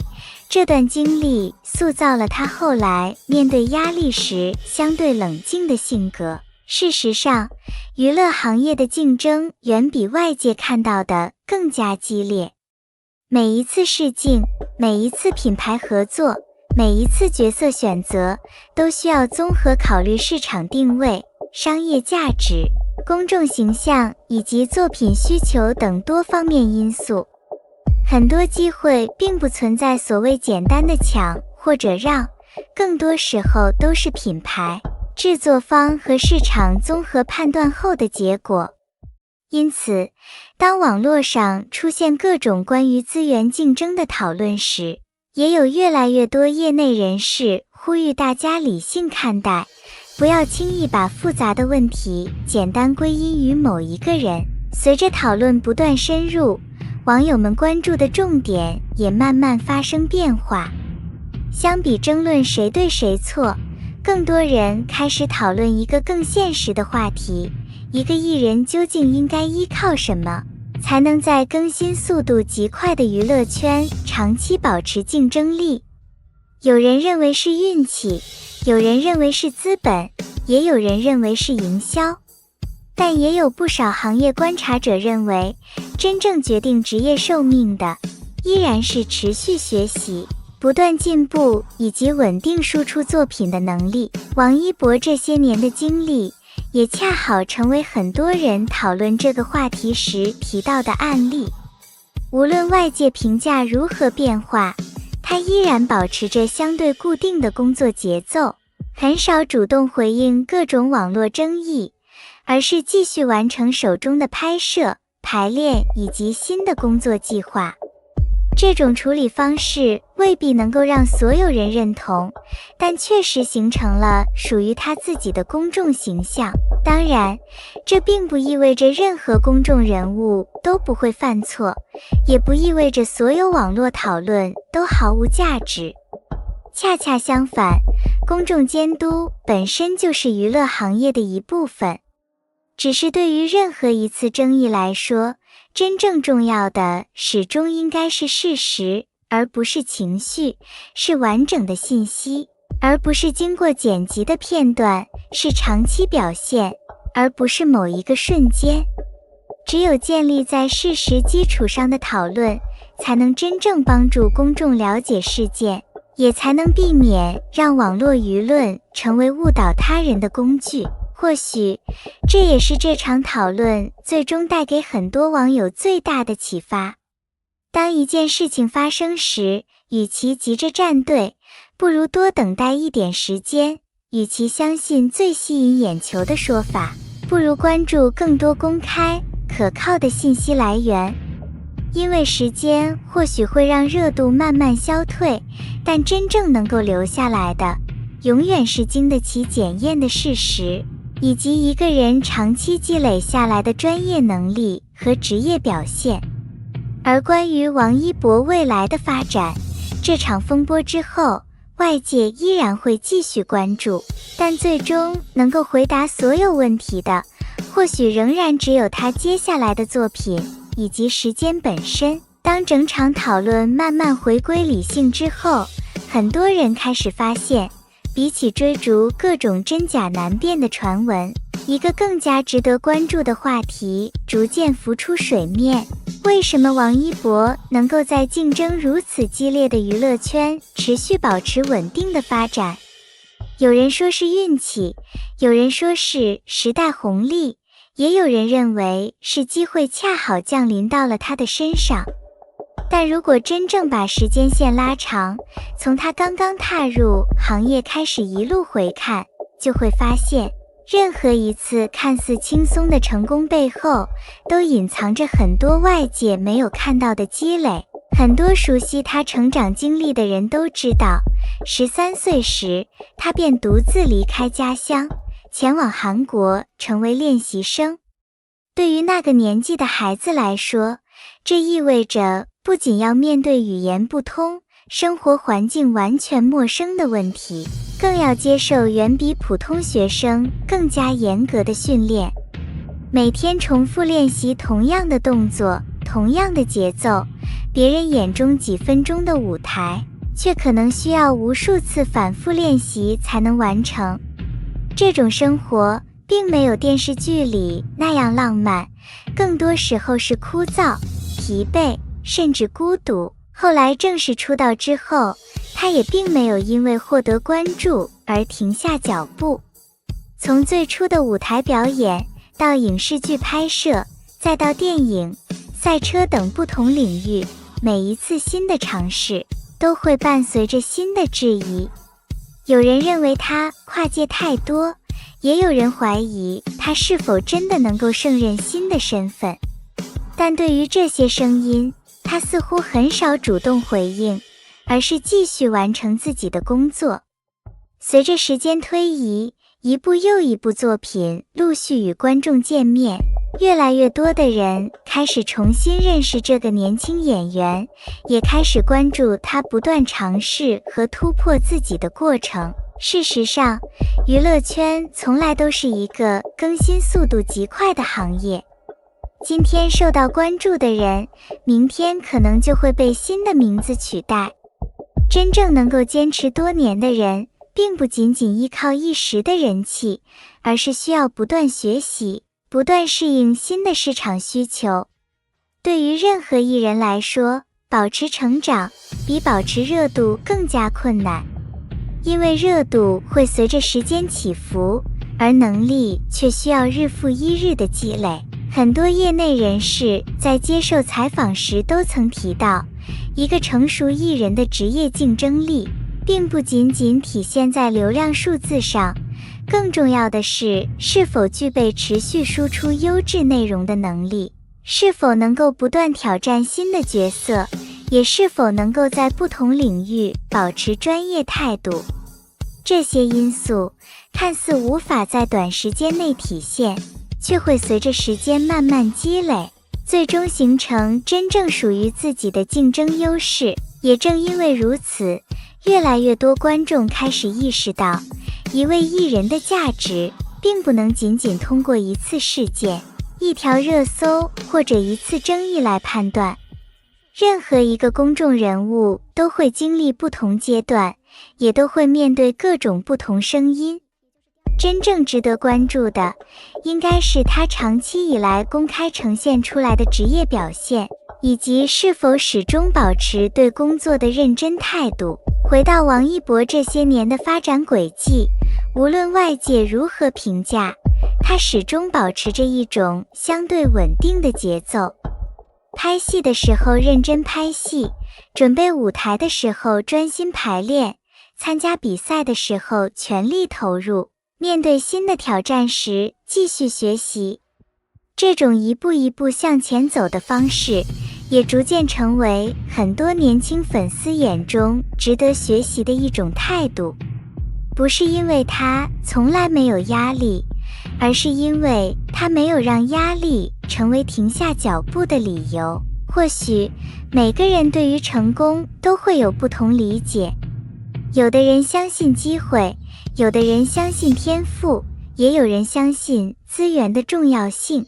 这段经历塑造了他后来面对压力时相对冷静的性格。事实上，娱乐行业的竞争远比外界看到的更加激烈。每一次试镜，每一次品牌合作，每一次角色选择，都需要综合考虑市场定位、商业价值、公众形象以及作品需求等多方面因素。很多机会并不存在所谓简单的抢或者让，更多时候都是品牌、制作方和市场综合判断后的结果。因此，当网络上出现各种关于资源竞争的讨论时，也有越来越多业内人士呼吁大家理性看待，不要轻易把复杂的问题简单归因于某一个人。随着讨论不断深入，网友们关注的重点也慢慢发生变化。相比争论谁对谁错，更多人开始讨论一个更现实的话题：一个艺人究竟应该依靠什么，才能在更新速度极快的娱乐圈长期保持竞争力？有人认为是运气，有人认为是资本，也有人认为是营销。但也有不少行业观察者认为，真正决定职业寿命的，依然是持续学习、不断进步以及稳定输出作品的能力。王一博这些年的经历，也恰好成为很多人讨论这个话题时提到的案例。无论外界评价如何变化，他依然保持着相对固定的工作节奏，很少主动回应各种网络争议，而是继续完成手中的拍摄、排练以及新的工作计划。这种处理方式未必能够让所有人认同，但确实形成了属于他自己的公众形象。当然，这并不意味着任何公众人物都不会犯错，也不意味着所有网络讨论都毫无价值。恰恰相反，公众监督本身就是娱乐行业的一部分。只是对于任何一次争议来说，真正重要的始终应该是事实，而不是情绪，是完整的信息，而不是经过剪辑的片段，是长期表现，而不是某一个瞬间。只有建立在事实基础上的讨论，才能真正帮助公众了解事件，也才能避免让网络舆论成为误导他人的工具。或许，这也是这场讨论最终带给很多网友最大的启发。当一件事情发生时，与其急着站队，不如多等待一点时间；与其相信最吸引眼球的说法，不如关注更多公开、可靠的信息来源。因为时间或许会让热度慢慢消退，但真正能够留下来的，永远是经得起检验的事实，以及一个人长期积累下来的专业能力和职业表现。而关于王一博未来的发展，这场风波之后，外界依然会继续关注，但最终能够回答所有问题的，或许仍然只有他接下来的作品以及时间本身。当整场讨论慢慢回归理性之后，很多人开始发现，比起追逐各种真假难辨的传闻，一个更加值得关注的话题逐渐浮出水面。为什么王一博能够在竞争如此激烈的娱乐圈持续保持稳定的发展？有人说是运气，有人说是时代红利，也有人认为是机会恰好降临到了他的身上。但如果真正把时间线拉长，从他刚刚踏入行业开始一路回看，就会发现，任何一次看似轻松的成功背后，都隐藏着很多外界没有看到的积累。很多熟悉他成长经历的人都知道，13岁时，他便独自离开家乡，前往韩国成为练习生。对于那个年纪的孩子来说，这意味着不仅要面对语言不通、生活环境完全陌生的问题，更要接受远比普通学生更加严格的训练。每天重复练习同样的动作、同样的节奏，别人眼中几分钟的舞台，却可能需要无数次反复练习才能完成。这种生活并没有电视剧里那样浪漫，更多时候是枯燥、疲惫，甚至孤独。后来正式出道之后，他也并没有因为获得关注而停下脚步。从最初的舞台表演，到影视剧拍摄，再到电影、赛车等不同领域，每一次新的尝试都会伴随着新的质疑。有人认为他跨界太多，也有人怀疑他是否真的能够胜任新的身份。但对于这些声音，他似乎很少主动回应，而是继续完成自己的工作。随着时间推移，一部又一部作品陆续与观众见面，越来越多的人开始重新认识这个年轻演员，也开始关注他不断尝试和突破自己的过程。事实上，娱乐圈从来都是一个更新速度极快的行业。今天受到关注的人，明天可能就会被新的名字取代。真正能够坚持多年的人，并不仅仅依靠一时的人气，而是需要不断学习，不断适应新的市场需求。对于任何艺人来说，保持成长比保持热度更加困难，因为热度会随着时间起伏，而能力却需要日复一日的积累。很多业内人士在接受采访时都曾提到，一个成熟艺人的职业竞争力，并不仅仅体现在流量数字上，更重要的是是否具备持续输出优质内容的能力，是否能够不断挑战新的角色，也是否能够在不同领域保持专业态度。这些因素看似无法在短时间内体现，却会随着时间慢慢积累，最终形成真正属于自己的竞争优势。也正因为如此，越来越多观众开始意识到，一位艺人的价值并不能仅仅通过一次事件、一条热搜或者一次争议来判断。任何一个公众人物都会经历不同阶段，也都会面对各种不同声音。真正值得关注的，应该是他长期以来公开呈现出来的职业表现，以及是否始终保持对工作的认真态度。回到王一博这些年的发展轨迹，无论外界如何评价，他始终保持着一种相对稳定的节奏。拍戏的时候认真拍戏，准备舞台的时候专心排练，参加比赛的时候全力投入，面对新的挑战时继续学习。这种一步一步向前走的方式，也逐渐成为很多年轻粉丝眼中值得学习的一种态度。不是因为他从来没有压力，而是因为他没有让压力成为停下脚步的理由。或许每个人对于成功都会有不同理解，有的人相信机会，有的人相信天赋，也有人相信资源的重要性。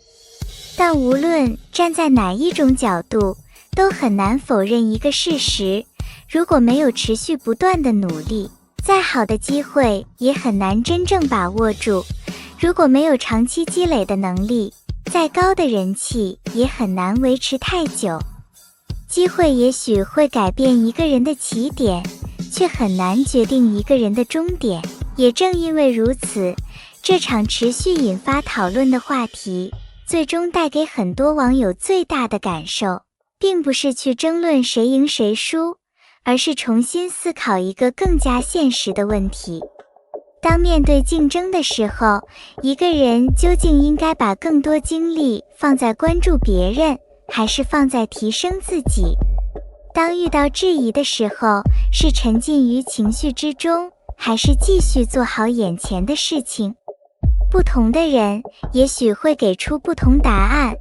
但无论站在哪一种角度，都很难否认一个事实：如果没有持续不断的努力，再好的机会也很难真正把握住；如果没有长期积累的能力，再高的人气也很难维持太久。机会也许会改变一个人的起点，却很难决定一个人的终点。也正因为如此，这场持续引发讨论的话题，最终带给很多网友最大的感受，并不是去争论谁赢谁输，而是重新思考一个更加现实的问题：当面对竞争的时候，一个人究竟应该把更多精力放在关注别人，还是放在提升自己？当遇到质疑的时候，是沉浸于情绪之中，还是继续做好眼前的事情？不同的人也许会给出不同答案，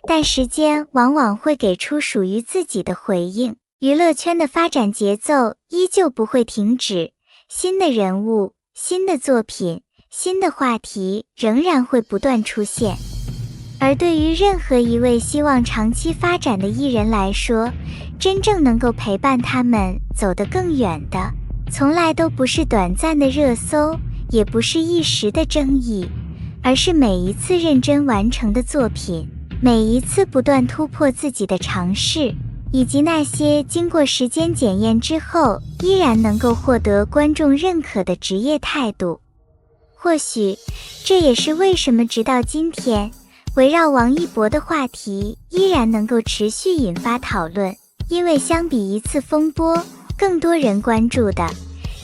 但时间往往会给出属于自己的回应。娱乐圈的发展节奏依旧不会停止，新的人物、新的作品、新的话题仍然会不断出现。而对于任何一位希望长期发展的艺人来说，真正能够陪伴他们走得更远的，从来都不是短暂的热搜，也不是一时的争议，而是每一次认真完成的作品，每一次不断突破自己的尝试，以及那些经过时间检验之后依然能够获得观众认可的职业态度。或许这也是为什么直到今天，围绕王一博的话题依然能够持续引发讨论，因为相比一次风波，更多人关注的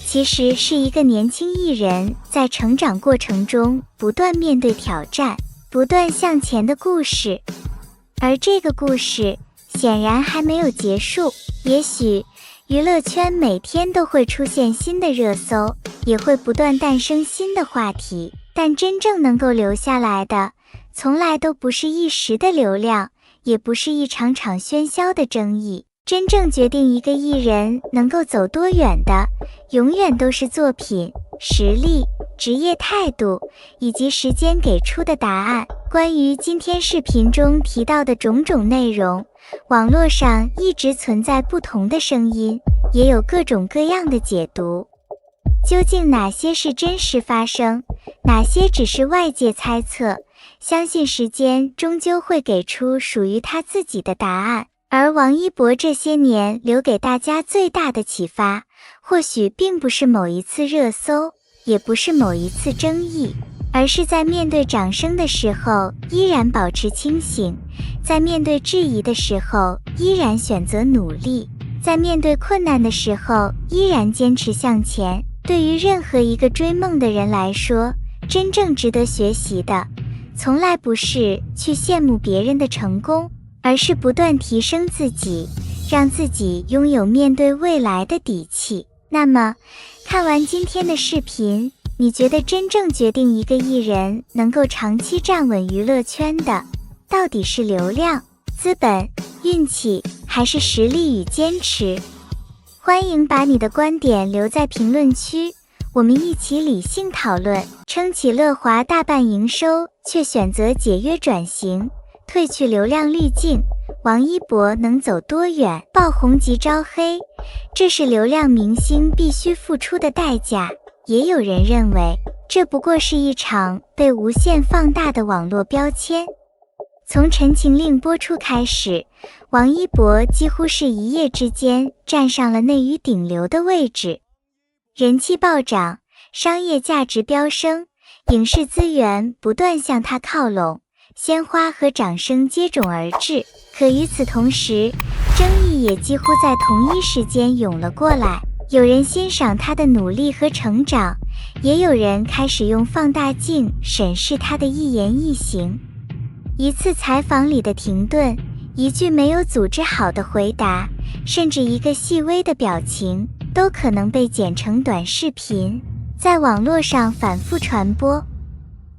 其实是一个年轻艺人在成长过程中不断面对挑战，不断向前的故事。而这个故事显然还没有结束，也许娱乐圈每天都会出现新的热搜，也会不断诞生新的话题，但真正能够留下来的，从来都不是一时的流量，也不是一场场喧嚣的争议。真正决定一个艺人能够走多远的，永远都是作品、实力、职业态度，以及时间给出的答案。关于今天视频中提到的种种内容，网络上一直存在不同的声音，也有各种各样的解读。究竟哪些是真实发生，哪些只是外界猜测？相信时间终究会给出属于他自己的答案。而王一博这些年留给大家最大的启发，或许并不是某一次热搜，也不是某一次争议，而是在面对掌声的时候依然保持清醒，在面对质疑的时候依然选择努力，在面对困难的时候依然坚持向前。对于任何一个追梦的人来说，真正值得学习的，从来不是去羡慕别人的成功，而是不断提升自己，让自己拥有面对未来的底气。那么，看完今天的视频，你觉得真正决定一个艺人能够长期站稳娱乐圈的，到底是流量、资本、运气，还是实力与坚持？欢迎把你的观点留在评论区，我们一起理性讨论。撑起乐华大半营收，却选择解约转型，褪去流量滤镜，王一博能走多远？爆红即招黑，这是流量明星必须付出的代价。也有人认为，这不过是一场被无限放大的网络标签。从《陈情令》播出开始，王一博几乎是一夜之间站上了内娱顶流的位置，人气暴涨，商业价值飙升，影视资源不断向他靠拢，鲜花和掌声接踵而至。可与此同时，争议也几乎在同一时间涌了过来。有人欣赏他的努力和成长，也有人开始用放大镜审视他的一言一行。一次采访里的停顿，一句没有组织好的回答，甚至一个细微的表情，都可能被剪成短视频，在网络上反复传播。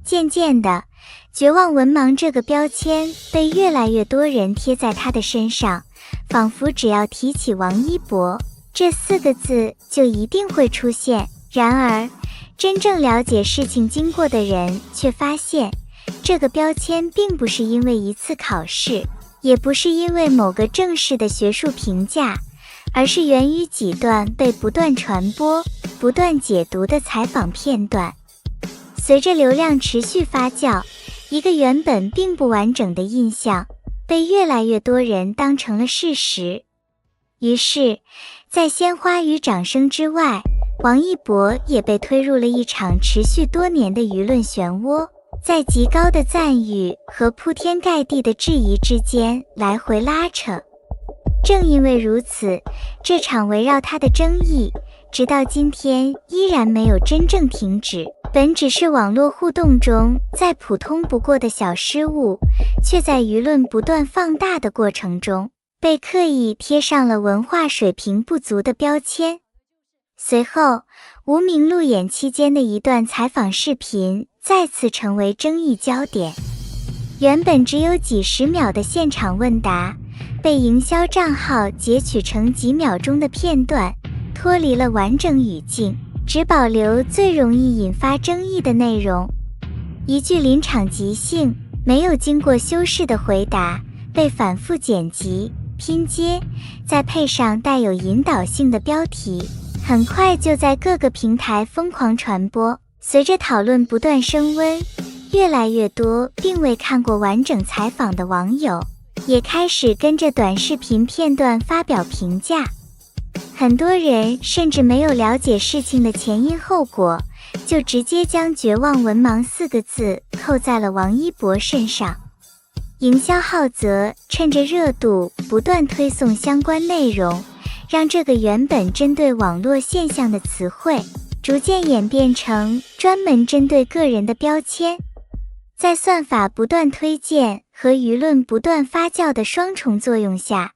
渐渐的，绝望文盲这个标签被越来越多人贴在他的身上，仿佛只要提起王一博这4个字就一定会出现。然而，真正了解事情经过的人却发现，这个标签并不是因为一次考试，也不是因为某个正式的学术评价，而是源于几段被不断传播、不断解读的采访片段。随着流量持续发酵，一个原本并不完整的印象被越来越多人当成了事实。于是，在鲜花与掌声之外，王一博也被推入了一场持续多年的舆论漩涡，在极高的赞誉和铺天盖地的质疑之间来回拉扯。正因为如此，这场围绕他的争议直到今天依然没有真正停止。本只是网络互动中再普通不过的小失误，却在舆论不断放大的过程中被刻意贴上了文化水平不足的标签。随后，无名路演期间的一段采访视频再次成为争议焦点。原本只有几十秒的现场问答，被营销账号截取成几秒钟的片段，脱离了完整语境，只保留最容易引发争议的内容。一句临场即兴、没有经过修饰的回答，被反复剪辑、拼接，再配上带有引导性的标题，很快就在各个平台疯狂传播。随着讨论不断升温，越来越多并未看过完整采访的网友，也开始跟着短视频片段发表评价。很多人甚至没有了解事情的前因后果，就直接将绝望文盲4个字扣在了王一博身上。营销号则趁着热度不断推送相关内容，让这个原本针对网络现象的词汇逐渐演变成专门针对个人的标签。在算法不断推荐和舆论不断发酵的双重作用下，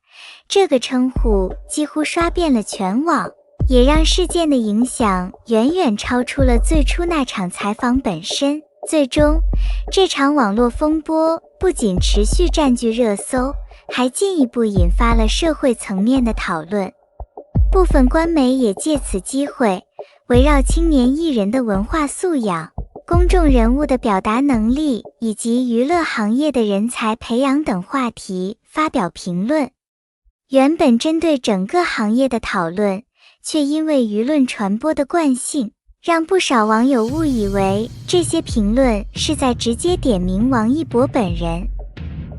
这个称呼几乎刷遍了全网，也让事件的影响远远超出了最初那场采访本身。最终，这场网络风波不仅持续占据热搜，还进一步引发了社会层面的讨论。部分官媒也借此机会，围绕青年艺人的文化素养、公众人物的表达能力以及娱乐行业的人才培养等话题发表评论。原本针对整个行业的讨论，却因为舆论传播的惯性，让不少网友误以为这些评论是在直接点名王一博本人。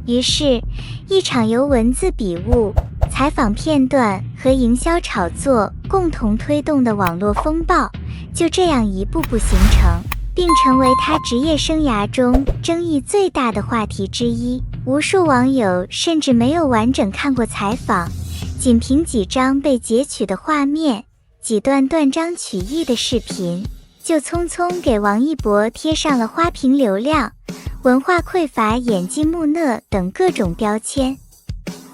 于是，一场由文字笔误、采访片段和营销炒作共同推动的网络风暴，就这样一步步形成，并成为他职业生涯中争议最大的话题之一。无数网友甚至没有完整看过采访，仅凭几张被截取的画面、几段断章取义的视频，就匆匆给王一博贴上了花瓶流量、文化匮乏、演技木讷等各种标签。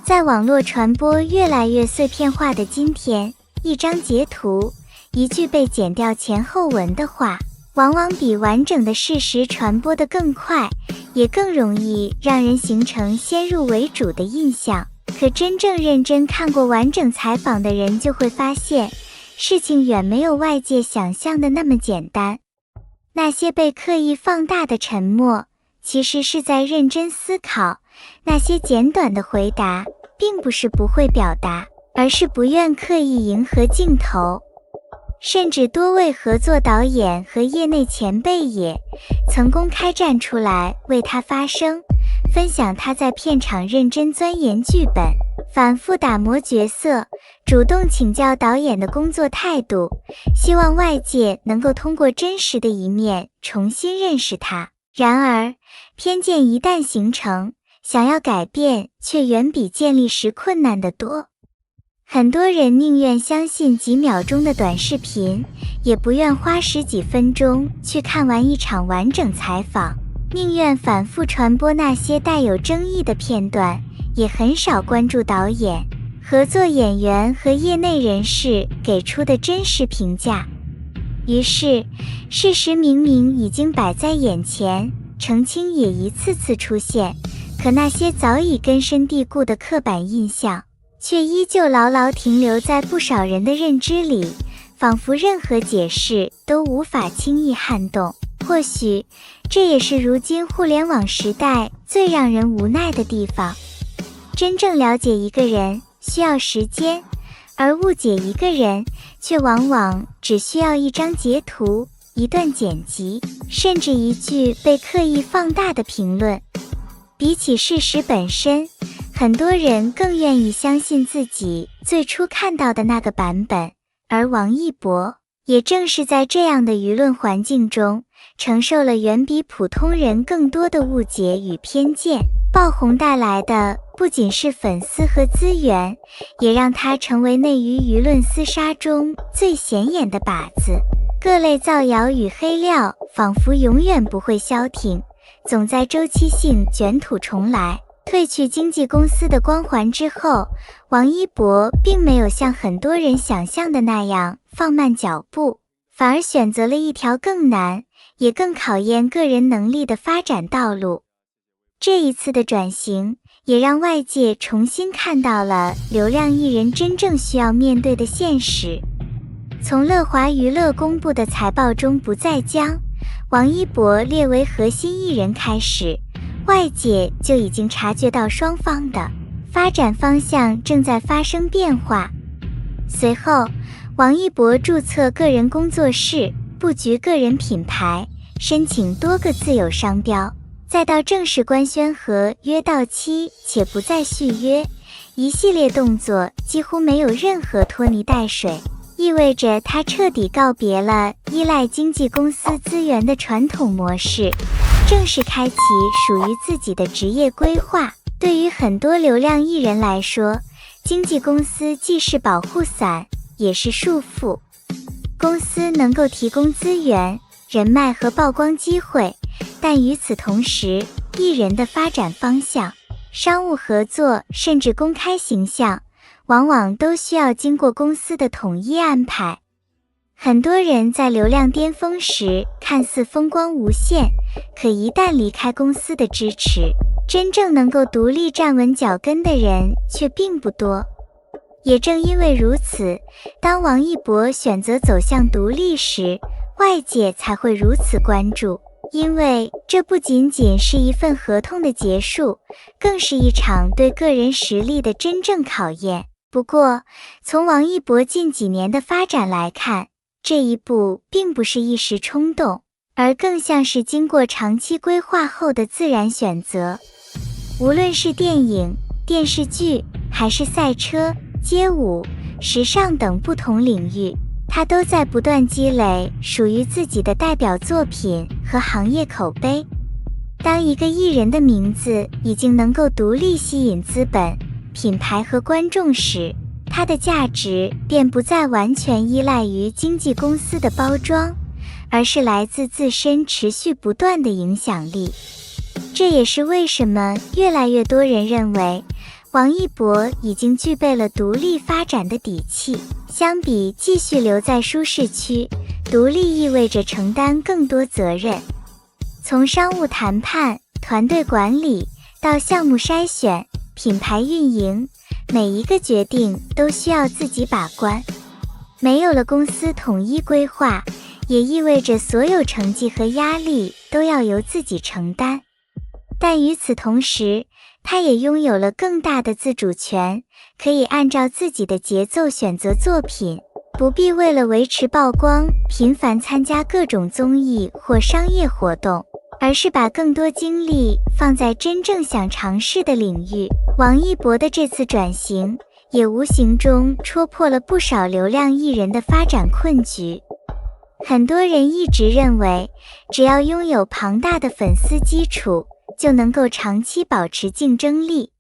在网络传播越来越碎片化的今天，一张截图，一句被剪掉前后文的话，往往比完整的事实传播得更快，也更容易让人形成先入为主的印象。可真正认真看过完整采访的人就会发现，事情远没有外界想象的那么简单。那些被刻意放大的沉默，其实是在认真思考；那些简短的回答，并不是不会表达，而是不愿刻意迎合镜头。甚至多位合作导演和业内前辈也曾公开站出来为他发声，分享他在片场认真钻研剧本，反复打磨角色，主动请教导演的工作态度，希望外界能够通过真实的一面重新认识他。然而，偏见一旦形成，想要改变却远比建立时困难得多。很多人宁愿相信几秒钟的短视频，也不愿花十几分钟去看完一场完整采访，宁愿反复传播那些带有争议的片段，也很少关注导演、合作演员和业内人士给出的真实评价。于是，事实明明已经摆在眼前，澄清也一次次出现，可那些早已根深蒂固的刻板印象却依旧牢牢停留在不少人的认知里，仿佛任何解释都无法轻易撼动。或许，这也是如今互联网时代最让人无奈的地方。真正了解一个人需要时间，而误解一个人却往往只需要一张截图、一段剪辑，甚至一句被刻意放大的评论。比起事实本身，很多人更愿意相信自己最初看到的那个版本，而王一博也正是在这样的舆论环境中，承受了远比普通人更多的误解与偏见。爆红带来的不仅是粉丝和资源，也让他成为内娱舆论厮杀中最显眼的靶子。各类造谣与黑料仿佛永远不会消停，总在周期性卷土重来。褪去经纪公司的光环之后，王一博并没有像很多人想象的那样放慢脚步，反而选择了一条更难，也更考验个人能力的发展道路。这一次的转型，也让外界重新看到了流量艺人真正需要面对的现实。从乐华娱乐公布的财报中不再将王一博列为核心艺人开始，外界就已经察觉到双方的发展方向正在发生变化。随后，王一博注册个人工作室，布局个人品牌，申请多个自有商标，再到正式官宣合约到期且不再续约，一系列动作几乎没有任何拖泥带水，意味着他彻底告别了依赖经纪公司资源的传统模式，正式开启属于自己的职业规划。对于很多流量艺人来说，经纪公司既是保护伞，也是束缚。公司能够提供资源、人脉和曝光机会，但与此同时，艺人的发展方向、商务合作甚至公开形象，往往都需要经过公司的统一安排。很多人在流量巅峰时看似风光无限，可一旦离开公司的支持，真正能够独立站稳脚跟的人却并不多。也正因为如此，当王一博选择走向独立时，外界才会如此关注，因为这不仅仅是一份合同的结束，更是一场对个人实力的真正考验。不过，从王一博近几年的发展来看，这一步并不是一时冲动，而更像是经过长期规划后的自然选择。无论是电影、电视剧，还是赛车、街舞、时尚等不同领域，他都在不断积累属于自己的代表作品和行业口碑。当一个艺人的名字已经能够独立吸引资本、品牌和观众时，它的价值便不再完全依赖于经纪公司的包装，而是来自自身持续不断的影响力。这也是为什么越来越多人认为王一博已经具备了独立发展的底气。相比继续留在舒适区，独立意味着承担更多责任。从商务谈判、团队管理到项目筛选、品牌运营，每一个决定都需要自己把关。没有了公司统一规划，也意味着所有成绩和压力都要由自己承担。但与此同时，他也拥有了更大的自主权，可以按照自己的节奏选择作品，不必为了维持曝光频繁参加各种综艺或商业活动，而是把更多精力放在真正想尝试的领域。王一博的这次转型也无形中戳破了不少流量艺人的发展困局。很多人一直认为，只要拥有庞大的粉丝基础，就能够长期保持竞争力。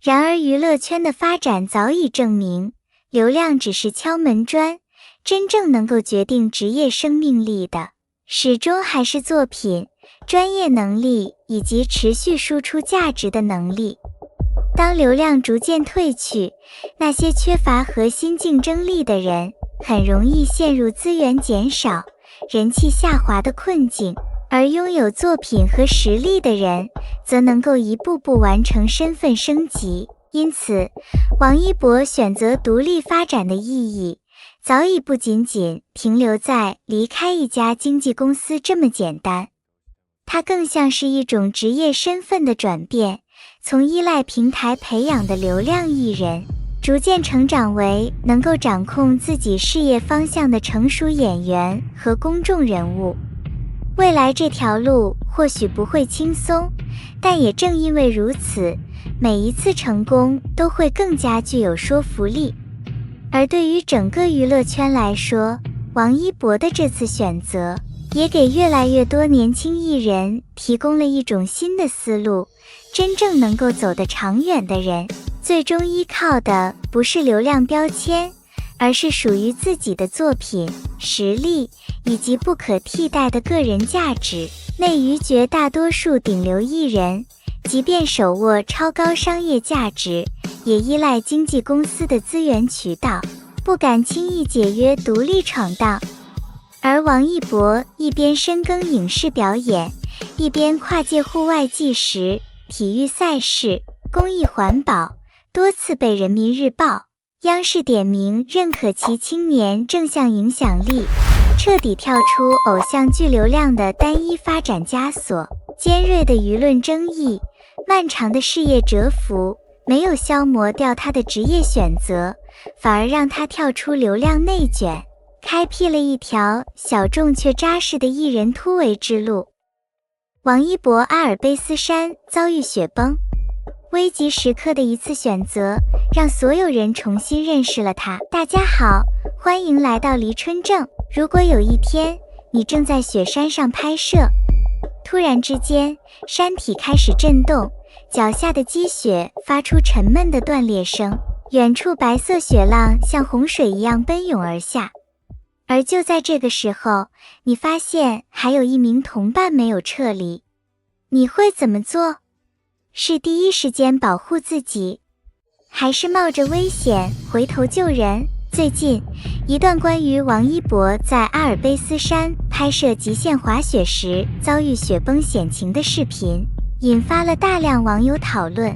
然而娱乐圈的发展早已证明，流量只是敲门砖，真正能够决定职业生命力的，始终还是作品、专业能力以及持续输出价值的能力。当流量逐渐退去，那些缺乏核心竞争力的人很容易陷入资源减少、人气下滑的困境，而拥有作品和实力的人则能够一步步完成身份升级。因此，王一博选择独立发展的意义，早已不仅仅停留在离开一家经纪公司这么简单，它更像是一种职业身份的转变，从依赖平台培养的流量艺人，逐渐成长为能够掌控自己事业方向的成熟演员和公众人物。未来这条路或许不会轻松，但也正因为如此，每一次成功都会更加具有说服力。而对于整个娱乐圈来说，王一博的这次选择也给越来越多年轻艺人提供了一种新的思路。真正能够走得长远的人，最终依靠的不是流量标签，而是属于自己的作品、实力以及不可替代的个人价值。内娱绝大多数顶流艺人，即便手握超高商业价值，也依赖经纪公司的资源渠道，不敢轻易解约独立闯荡。而王一博一边深耕影视表演，一边跨界户外纪实、体育赛事、公益环保，多次被人民日报、央视点名认可其青年正向影响力，彻底跳出偶像剧流量的单一发展枷锁。尖锐的舆论争议，漫长的事业蛰伏，没有消磨掉他的职业选择，反而让他跳出流量内卷，开辟了一条小众却扎实的艺人突围之路。王一博阿尔卑斯山遭遇雪崩，危急时刻的一次选择，让所有人重新认识了他。大家好，欢迎来到黎春正。如果有一天你正在雪山上拍摄，突然之间山体开始震动，脚下的积雪发出沉闷的断裂声，远处白色雪浪像洪水一样奔涌而下。而就在这个时候，你发现还有一名同伴没有撤离，你会怎么做？是第一时间保护自己，还是冒着危险回头救人？最近，一段关于王一博在阿尔卑斯山拍摄极限滑雪时遭遇雪崩险情的视频，引发了大量网友讨论。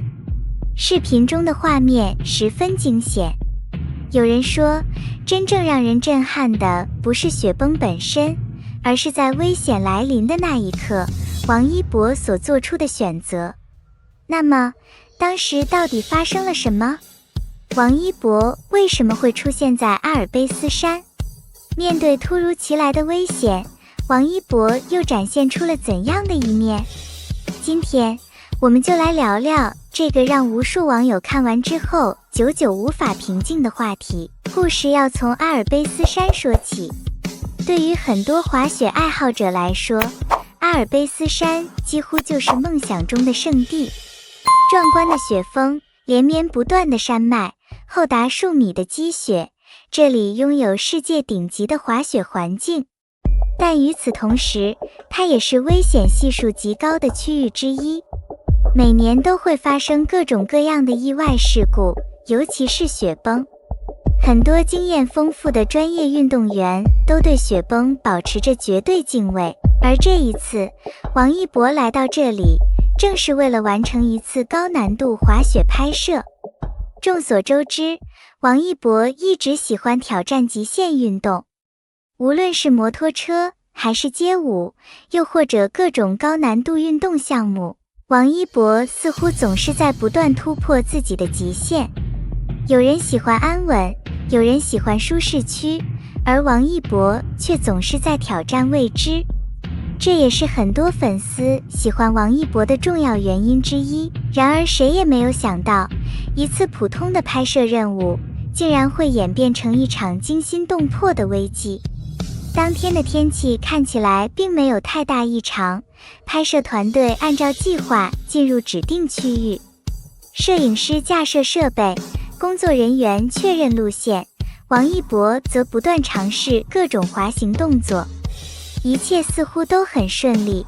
视频中的画面十分惊险，有人说，真正让人震撼的不是雪崩本身，而是在危险来临的那一刻，王一博所做出的选择。那么，当时到底发生了什么？王一博为什么会出现在阿尔卑斯山？面对突如其来的危险，王一博又展现出了怎样的一面？今天，我们就来聊聊这个让无数网友看完之后久久无法平静的话题。故事要从阿尔卑斯山说起。对于很多滑雪爱好者来说，阿尔卑斯山几乎就是梦想中的圣地。壮观的雪峰，连绵不断的山脉，厚达数米的积雪，这里拥有世界顶级的滑雪环境。但与此同时，它也是危险系数极高的区域之一。每年都会发生各种各样的意外事故，尤其是雪崩。很多经验丰富的专业运动员都对雪崩保持着绝对敬畏，而这一次，王一博来到这里，正是为了完成一次高难度滑雪拍摄。众所周知，王一博一直喜欢挑战极限运动，无论是摩托车，还是街舞，又或者各种高难度运动项目，王一博似乎总是在不断突破自己的极限。有人喜欢安稳，有人喜欢舒适区，而王一博却总是在挑战未知。这也是很多粉丝喜欢王一博的重要原因之一。然而谁也没有想到，一次普通的拍摄任务竟然会演变成一场惊心动魄的危机。当天的天气看起来并没有太大异常，拍摄团队按照计划进入指定区域，摄影师架设设备，工作人员确认路线，王一博则不断尝试各种滑行动作，一切似乎都很顺利。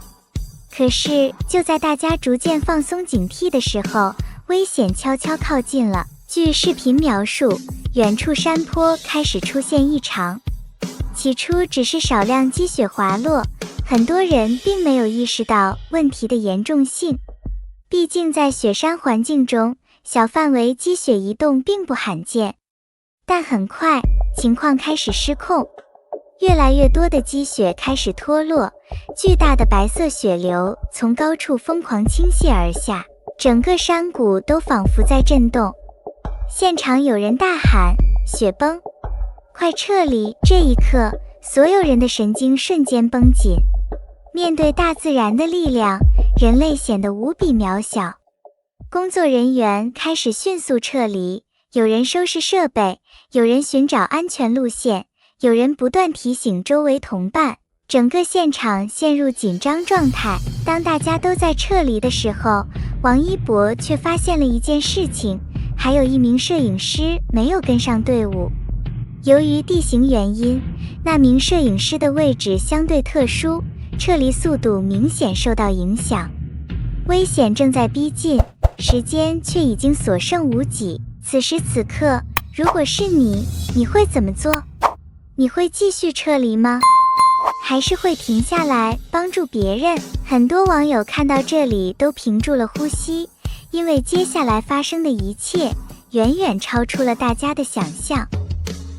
可是就在大家逐渐放松警惕的时候，危险悄悄靠近了。据视频描述，远处山坡开始出现异常，起初只是少量积雪滑落，很多人并没有意识到问题的严重性。毕竟在雪山环境中，小范围积雪移动并不罕见。但很快，情况开始失控，越来越多的积雪开始脱落，巨大的白色雪流从高处疯狂倾泻而下，整个山谷都仿佛在震动。现场有人大喊：雪崩！快撤离！这一刻，所有人的神经瞬间绷紧。面对大自然的力量，人类显得无比渺小。工作人员开始迅速撤离，有人收拾设备，有人寻找安全路线，有人不断提醒周围同伴。整个现场陷入紧张状态。当大家都在撤离的时候，王一博却发现了一件事情，还有一名摄影师没有跟上队伍。由于地形原因，那名摄影师的位置相对特殊，撤离速度明显受到影响。危险正在逼近，时间却已经所剩无几。此时此刻，如果是你，你会怎么做？你会继续撤离吗？还是会停下来帮助别人？很多网友看到这里都屏住了呼吸，因为接下来发生的一切远远超出了大家的想象。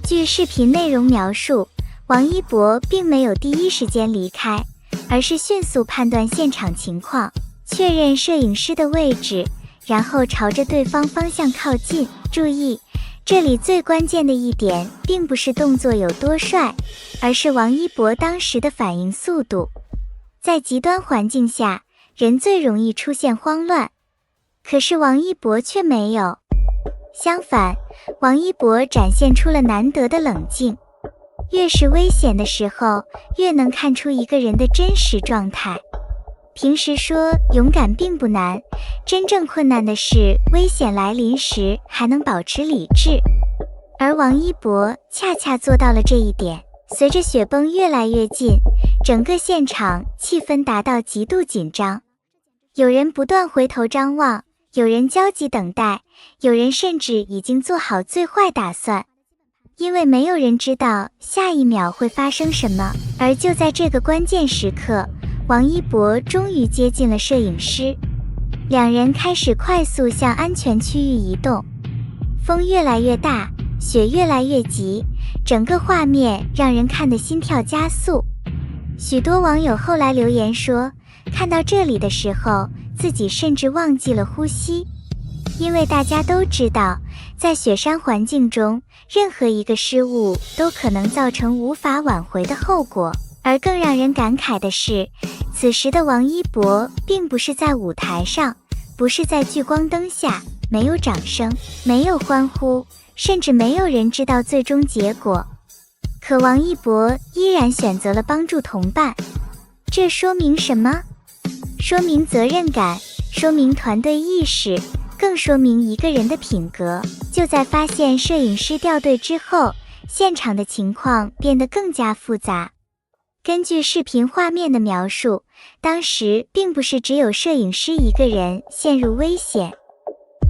据视频内容描述，王一博并没有第一时间离开，而是迅速判断现场情况，确认摄影师的位置，然后朝着对方方向靠近。注意，这里最关键的一点并不是动作有多帅，而是王一博当时的反应速度。在极端环境下，人最容易出现慌乱，可是王一博却没有。相反，王一博展现出了难得的冷静。越是危险的时候，越能看出一个人的真实状态。平时说勇敢并不难，真正困难的是危险来临时还能保持理智。而王一博恰恰做到了这一点。随着雪崩越来越近，整个现场气氛达到极度紧张。有人不断回头张望，有人焦急等待，有人甚至已经做好最坏打算。因为没有人知道下一秒会发生什么。而就在这个关键时刻，王一博终于接近了摄影师，两人开始快速向安全区域移动。风越来越大，雪越来越急，整个画面让人看得心跳加速。许多网友后来留言说，看到这里的时候，自己甚至忘记了呼吸。因为大家都知道，在雪山环境中，任何一个失误都可能造成无法挽回的后果。而更让人感慨的是，此时的王一博并不是在舞台上，不是在聚光灯下，没有掌声，没有欢呼，甚至没有人知道最终结果。可王一博依然选择了帮助同伴。这说明什么？说明责任感，说明团队意识，更说明一个人的品格。就在发现摄影师掉队之后，现场的情况变得更加复杂。根据视频画面的描述，当时并不是只有摄影师一个人陷入危险。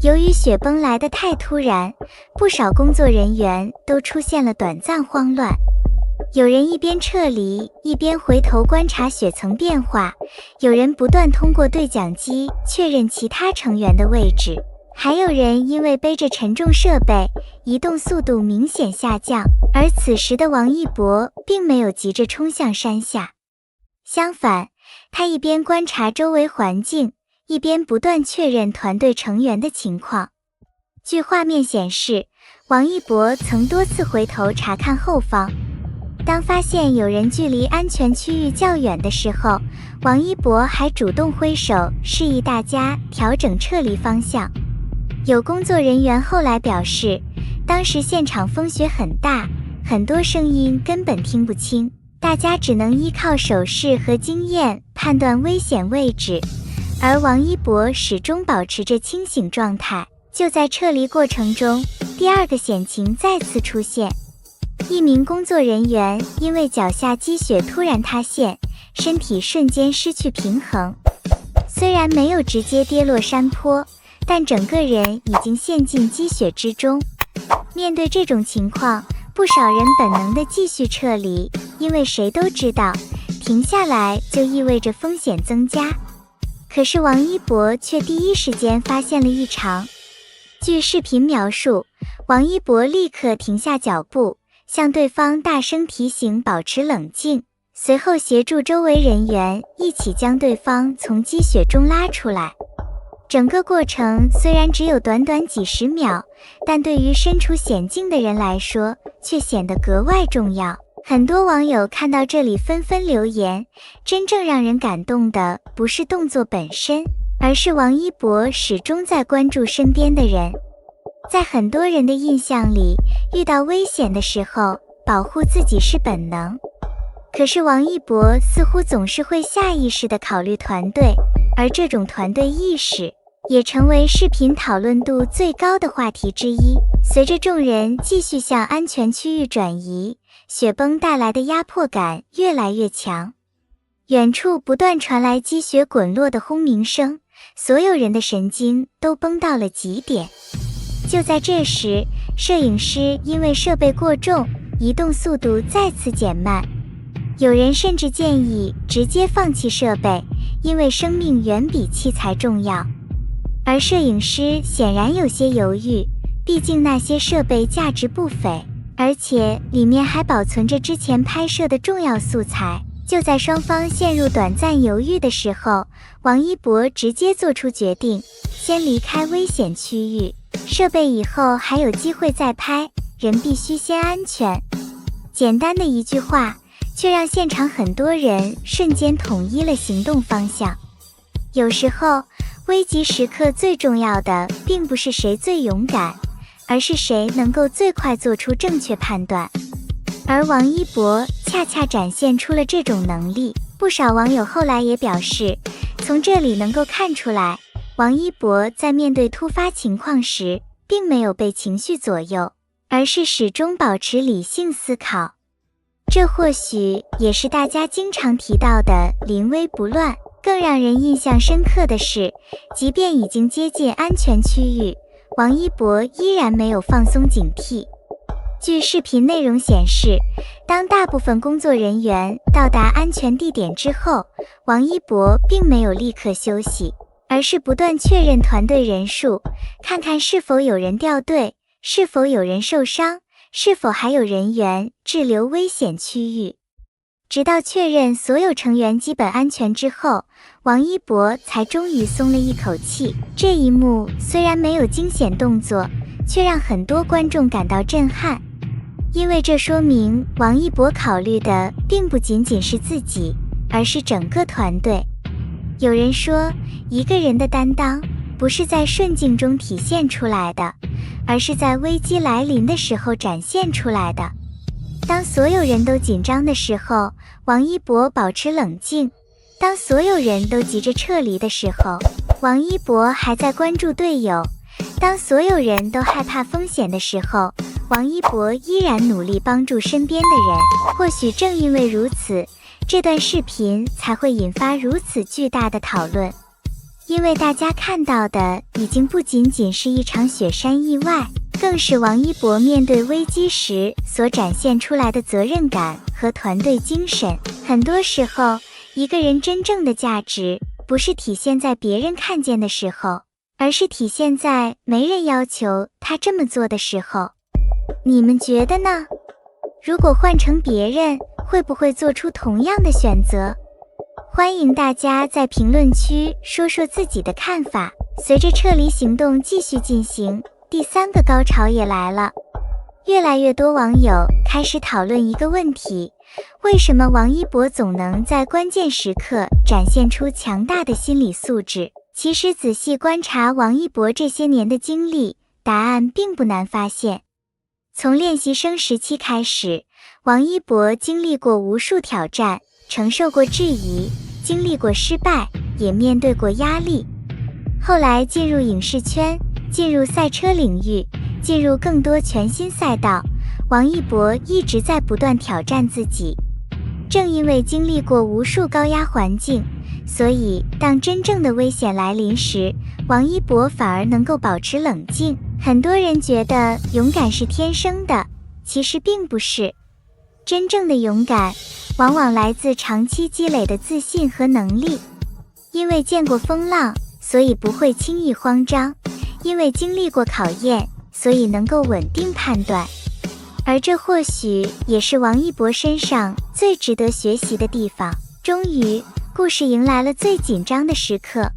由于雪崩来得太突然，不少工作人员都出现了短暂慌乱。有人一边撤离，一边回头观察雪层变化；有人不断通过对讲机确认其他成员的位置；还有人因为背着沉重设备，移动速度明显下降。而此时的王一博并没有急着冲向山下，相反，他一边观察周围环境，一边不断确认团队成员的情况。据画面显示，王一博曾多次回头查看后方。当发现有人距离安全区域较远的时候，王一博还主动挥手示意大家调整撤离方向。有工作人员后来表示，当时现场风雪很大，很多声音根本听不清，大家只能依靠手势和经验判断危险位置，而王一博始终保持着清醒状态。就在撤离过程中，第二个险情再次出现。一名工作人员因为脚下积雪突然塌陷，身体瞬间失去平衡。虽然没有直接跌落山坡，但整个人已经陷进积雪之中。面对这种情况，不少人本能地继续撤离，因为谁都知道，停下来就意味着风险增加。可是王一博却第一时间发现了异常。据视频描述，王一博立刻停下脚步，向对方大声提醒保持冷静，随后协助周围人员一起将对方从积雪中拉出来。整个过程虽然只有短短几十秒，但对于身处险境的人来说，却显得格外重要。很多网友看到这里纷纷留言，真正让人感动的不是动作本身，而是王一博始终在关注身边的人。在很多人的印象里，遇到危险的时候，保护自己是本能。可是王一博似乎总是会下意识地考虑团队，而这种团队意识也成为视频讨论度最高的话题之一。随着众人继续向安全区域转移，雪崩带来的压迫感越来越强。远处不断传来积雪滚落的轰鸣声，所有人的神经都绷到了极点。就在这时，摄影师因为设备过重，移动速度再次减慢。有人甚至建议直接放弃设备，因为生命远比器材重要。而摄影师显然有些犹豫，毕竟那些设备价值不菲，而且里面还保存着之前拍摄的重要素材。就在双方陷入短暂犹豫的时候，王一博直接做出决定，先离开危险区域，设备以后还有机会再拍，人必须先安全。简单的一句话，却让现场很多人瞬间统一了行动方向。有时候，危急时刻最重要的并不是谁最勇敢，而是谁能够最快做出正确判断。而王一博恰恰展现出了这种能力。不少网友后来也表示，从这里能够看出来，王一博在面对突发情况时，并没有被情绪左右，而是始终保持理性思考。这或许也是大家经常提到的临危不乱。更让人印象深刻的是，即便已经接近安全区域，王一博依然没有放松警惕。据视频内容显示，当大部分工作人员到达安全地点之后，王一博并没有立刻休息，而是不断确认团队人数，看看是否有人掉队，是否有人受伤，是否还有人员滞留危险区域。直到确认所有成员基本安全之后，王一博才终于松了一口气。这一幕虽然没有惊险动作，却让很多观众感到震撼，因为这说明王一博考虑的并不仅仅是自己，而是整个团队。有人说，一个人的担当不是在顺境中体现出来的，而是在危机来临的时候展现出来的。当所有人都紧张的时候，王一博保持冷静；当所有人都急着撤离的时候，王一博还在关注队友；当所有人都害怕风险的时候，王一博依然努力帮助身边的人。或许正因为如此，这段视频才会引发如此巨大的讨论。因为大家看到的已经不仅仅是一场雪山意外，更是王一博面对危机时所展现出来的责任感和团队精神。很多时候，一个人真正的价值不是体现在别人看见的时候，而是体现在没人要求他这么做的时候。你们觉得呢？如果换成别人，会不会做出同样的选择？欢迎大家在评论区说说自己的看法。随着撤离行动继续进行，第3个高潮也来了。越来越多网友开始讨论一个问题：为什么王一博总能在关键时刻展现出强大的心理素质？其实仔细观察王一博这些年的经历，答案并不难发现。从练习生时期开始，王一博经历过无数挑战，承受过质疑，经历过失败，也面对过压力。后来进入影视圈，进入赛车领域，进入更多全新赛道，王一博一直在不断挑战自己。正因为经历过无数高压环境，所以当真正的危险来临时，王一博反而能够保持冷静。很多人觉得勇敢是天生的，其实并不是。真正的勇敢往往来自长期积累的自信和能力。因为见过风浪，所以不会轻易慌张；因为经历过考验，所以能够稳定判断。而这或许也是王一博身上最值得学习的地方。终于，故事迎来了最紧张的时刻，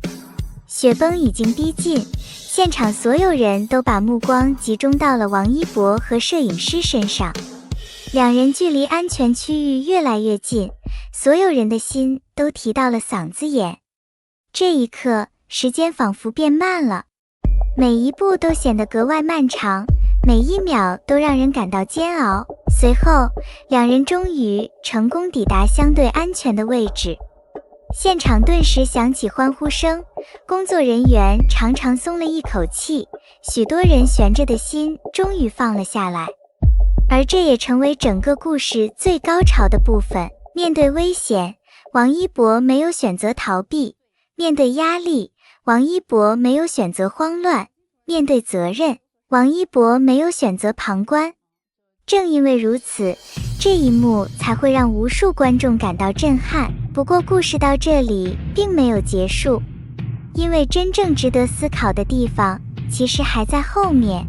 雪崩已经逼近，现场所有人都把目光集中到了王一博和摄影师身上。两人距离安全区域越来越近，所有人的心都提到了嗓子眼。这一刻，时间仿佛变慢了，每一步都显得格外漫长，每一秒都让人感到煎熬。随后，两人终于成功抵达相对安全的位置，现场顿时响起欢呼声，工作人员长长松了一口气，许多人悬着的心终于放了下来。而这也成为整个故事最高潮的部分。面对危险，王一博没有选择逃避；面对压力，王一博没有选择慌乱；面对责任，王一博没有选择旁观。正因为如此，这一幕才会让无数观众感到震撼。不过故事到这里并没有结束，因为真正值得思考的地方其实还在后面。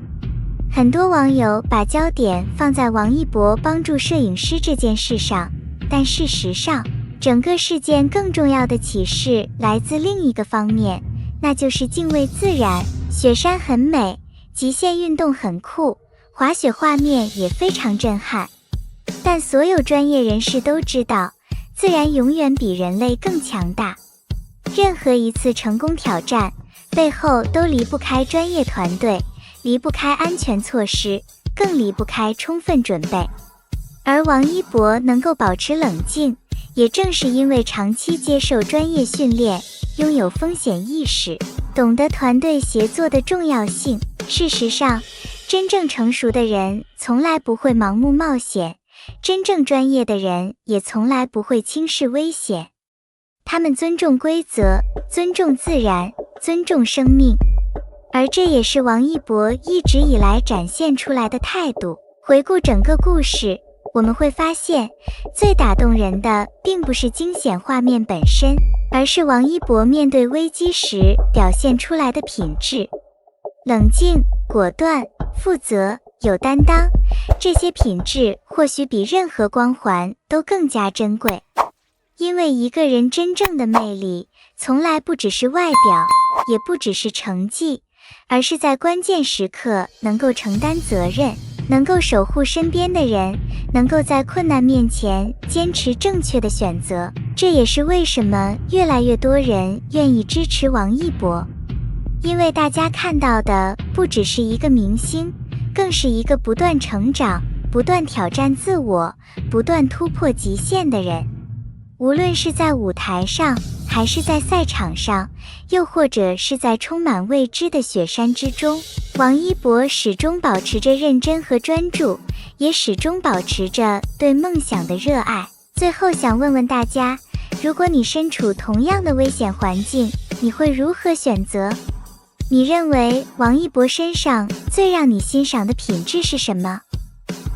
很多网友把焦点放在王一博帮助摄影师这件事上，但事实上，整个事件更重要的启示来自另一个方面，那就是敬畏自然。雪山很美，极限运动很酷，滑雪画面也非常震撼，但所有专业人士都知道，自然永远比人类更强大。任何一次成功挑战，背后都离不开专业团队，离不开安全措施，更离不开充分准备。而王一博能够保持冷静，也正是因为长期接受专业训练，拥有风险意识，懂得团队协作的重要性。事实上，真正成熟的人从来不会盲目冒险，真正专业的人也从来不会轻视危险。他们尊重规则，尊重自然，尊重生命。而这也是王一博一直以来展现出来的态度。回顾整个故事，我们会发现，最打动人的并不是惊险画面本身，而是王一博面对危机时表现出来的品质。冷静、果断、负责、有担当，这些品质或许比任何光环都更加珍贵。因为一个人真正的魅力，从来不只是外表，也不只是成绩，而是在关键时刻能够承担责任，能够守护身边的人，能够在困难面前坚持正确的选择。这也是为什么越来越多人愿意支持王一博，因为大家看到的不只是一个明星，更是一个不断成长、不断挑战自我、不断突破极限的人。无论是在舞台上，还是在赛场上，又或者是在充满未知的雪山之中，王一博始终保持着认真和专注，也始终保持着对梦想的热爱。最后想问问大家，如果你身处同样的危险环境，你会如何选择？你认为王一博身上最让你欣赏的品质是什么？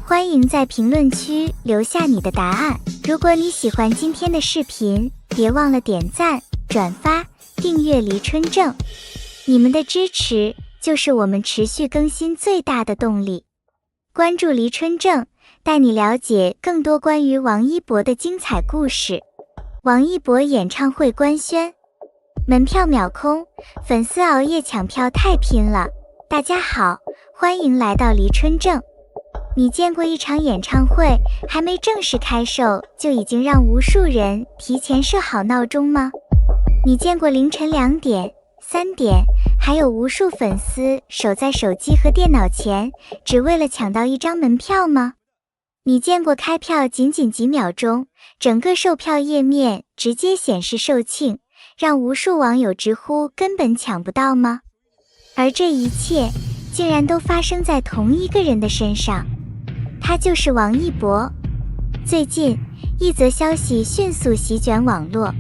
欢迎在评论区留下你的答案。如果你喜欢今天的视频，别忘了点赞、转发、订阅黎春正。你们的支持就是我们持续更新最大的动力。关注黎春正，带你了解更多关于王一博的精彩故事。王一博演唱会官宣，门票秒空，粉丝熬夜抢票太拼了。大家好，欢迎来到黎春正。你见过一场演唱会还没正式开售就已经让无数人提前设好闹钟吗？你见过凌晨2点、3点还有无数粉丝守在手机和电脑前只为了抢到一张门票吗？你见过开票仅几秒钟，整个售票页面直接显示售罄，让无数网友直呼根本抢不到吗？而这一切竟然都发生在同一个人的身上，他就是王一博。最近，一则消息迅速席卷网络，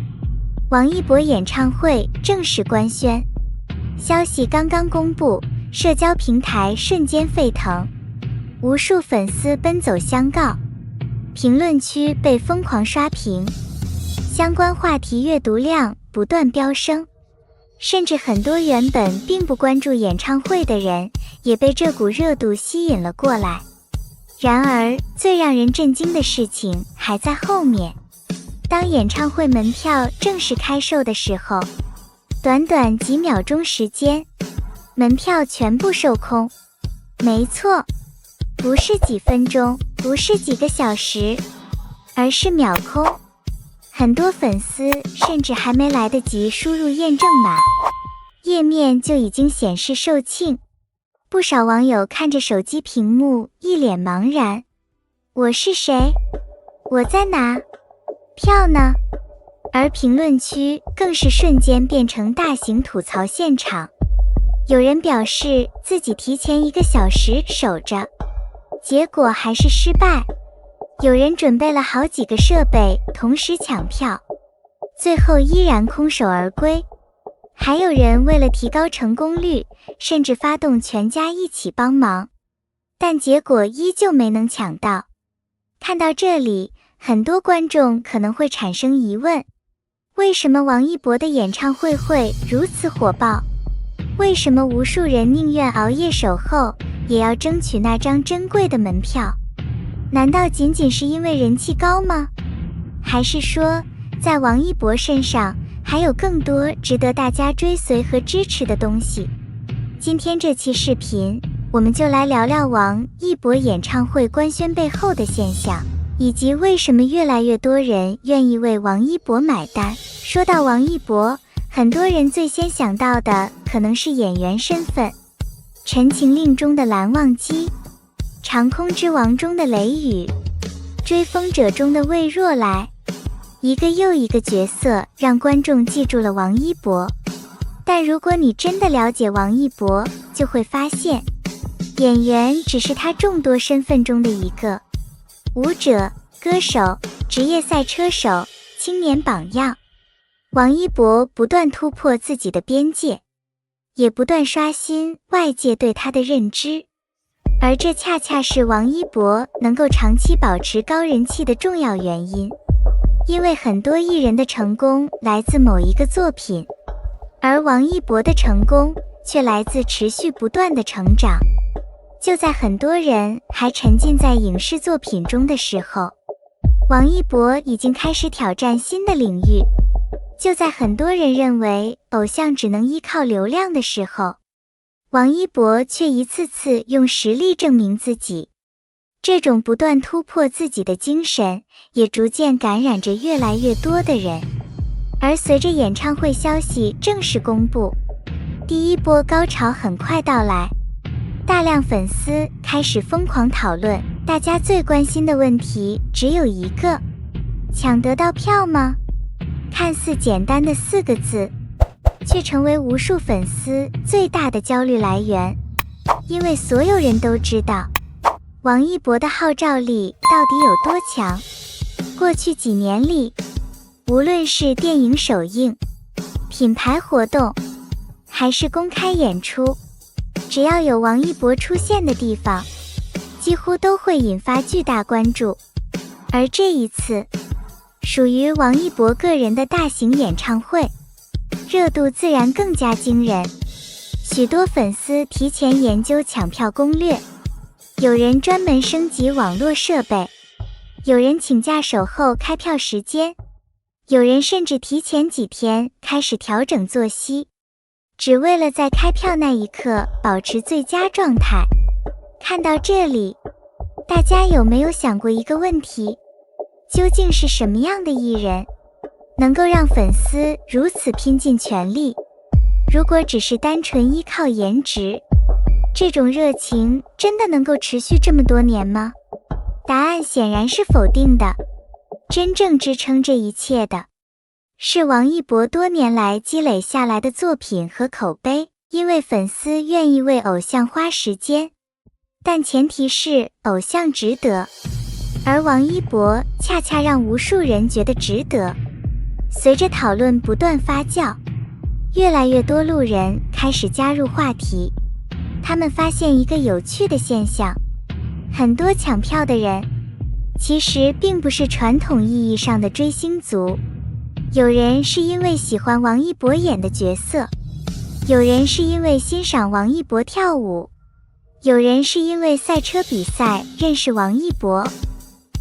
王一博演唱会正式官宣。消息刚刚公布，社交平台瞬间沸腾，无数粉丝奔走相告，评论区被疯狂刷屏，相关话题阅读量不断飙升，甚至很多原本并不关注演唱会的人也被这股热度吸引了过来。然而，最让人震惊的事情还在后面。当演唱会门票正式开售的时候，短短几秒钟时间，门票全部售空。没错，不是几分钟，不是几个小时，而是秒空。很多粉丝甚至还没来得及输入验证码，页面就已经显示售罄。不少网友看着手机屏幕，一脸茫然。我是谁？我在哪？票呢？而评论区更是瞬间变成大型吐槽现场。有人表示自己提前1个小时守着，结果还是失败。有人准备了好几个设备同时抢票，最后依然空手而归。还有人为了提高成功率，甚至发动全家一起帮忙，但结果依旧没能抢到。看到这里，很多观众可能会产生疑问，为什么王一博的演唱会会如此火爆？为什么无数人宁愿熬夜守候，也要争取那张珍贵的门票？难道仅仅是因为人气高吗？还是说，在王一博身上还有更多值得大家追随和支持的东西？今天这期视频，我们就来聊聊王一博演唱会官宣背后的现象，以及为什么越来越多人愿意为王一博买单。说到王一博，很多人最先想到的可能是演员身份，《陈情令》中的蓝忘机，《长空之王》中的雷雨，《追风者》中的魏若来，一个又一个角色让观众记住了王一博。但如果你真的了解王一博，就会发现，演员只是他众多身份中的一个，舞者、歌手、职业赛车手、青年榜样。王一博不断突破自己的边界，也不断刷新外界对他的认知，而这恰恰是王一博能够长期保持高人气的重要原因。因为很多艺人的成功来自某一个作品，而王一博的成功却来自持续不断的成长。就在很多人还沉浸在影视作品中的时候，王一博已经开始挑战新的领域。就在很多人认为偶像只能依靠流量的时候，王一博却一次次用实力证明自己。这种不断突破自己的精神，也逐渐感染着越来越多的人。而随着演唱会消息正式公布，第一波高潮很快到来，大量粉丝开始疯狂讨论。大家最关心的问题只有一个：抢得到票吗？看似简单的4个字，却成为无数粉丝最大的焦虑来源。因为所有人都知道，王一博的号召力到底有多强。过去几年里，无论是电影首映、品牌活动，还是公开演出，只要有王一博出现的地方，几乎都会引发巨大关注。而这一次，属于王一博个人的大型演唱会，热度自然更加惊人。许多粉丝提前研究抢票攻略，有人专门升级网络设备，有人请假守候开票时间，有人甚至提前几天开始调整作息，只为了在开票那一刻保持最佳状态。看到这里，大家有没有想过一个问题？究竟是什么样的艺人，能够让粉丝如此拼尽全力？如果只是单纯依靠颜值，这种热情真的能够持续这么多年吗？答案显然是否定的。真正支撑这一切的，是王一博多年来积累下来的作品和口碑。因为粉丝愿意为偶像花时间，但前提是偶像值得，而王一博恰恰让无数人觉得值得。随着讨论不断发酵，越来越多路人开始加入话题。他们发现一个有趣的现象，很多抢票的人其实并不是传统意义上的追星族，有人是因为喜欢王一博演的角色，有人是因为欣赏王一博跳舞，有人是因为赛车比赛认识王一博，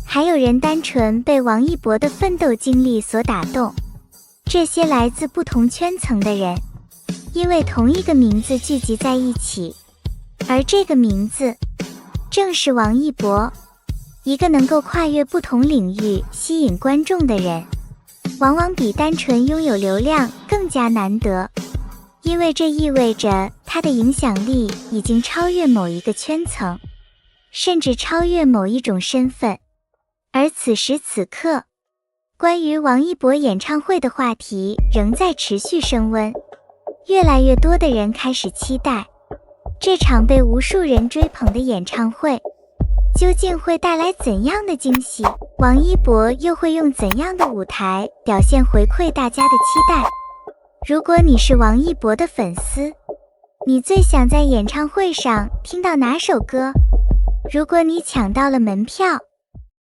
还有人单纯被王一博的奋斗经历所打动。这些来自不同圈层的人，因为同一个名字聚集在一起，而这个名字正是王一博，一个能够跨越不同领域吸引观众的人，往往比单纯拥有流量更加难得，因为这意味着他的影响力已经超越某一个圈层，甚至超越某一种身份。而此时此刻，关于王一博演唱会的话题仍在持续升温，越来越多的人开始期待这场被无数人追捧的演唱会究竟会带来怎样的惊喜，王一博又会用怎样的舞台表现回馈大家的期待。如果你是王一博的粉丝，你最想在演唱会上听到哪首歌？如果你抢到了门票，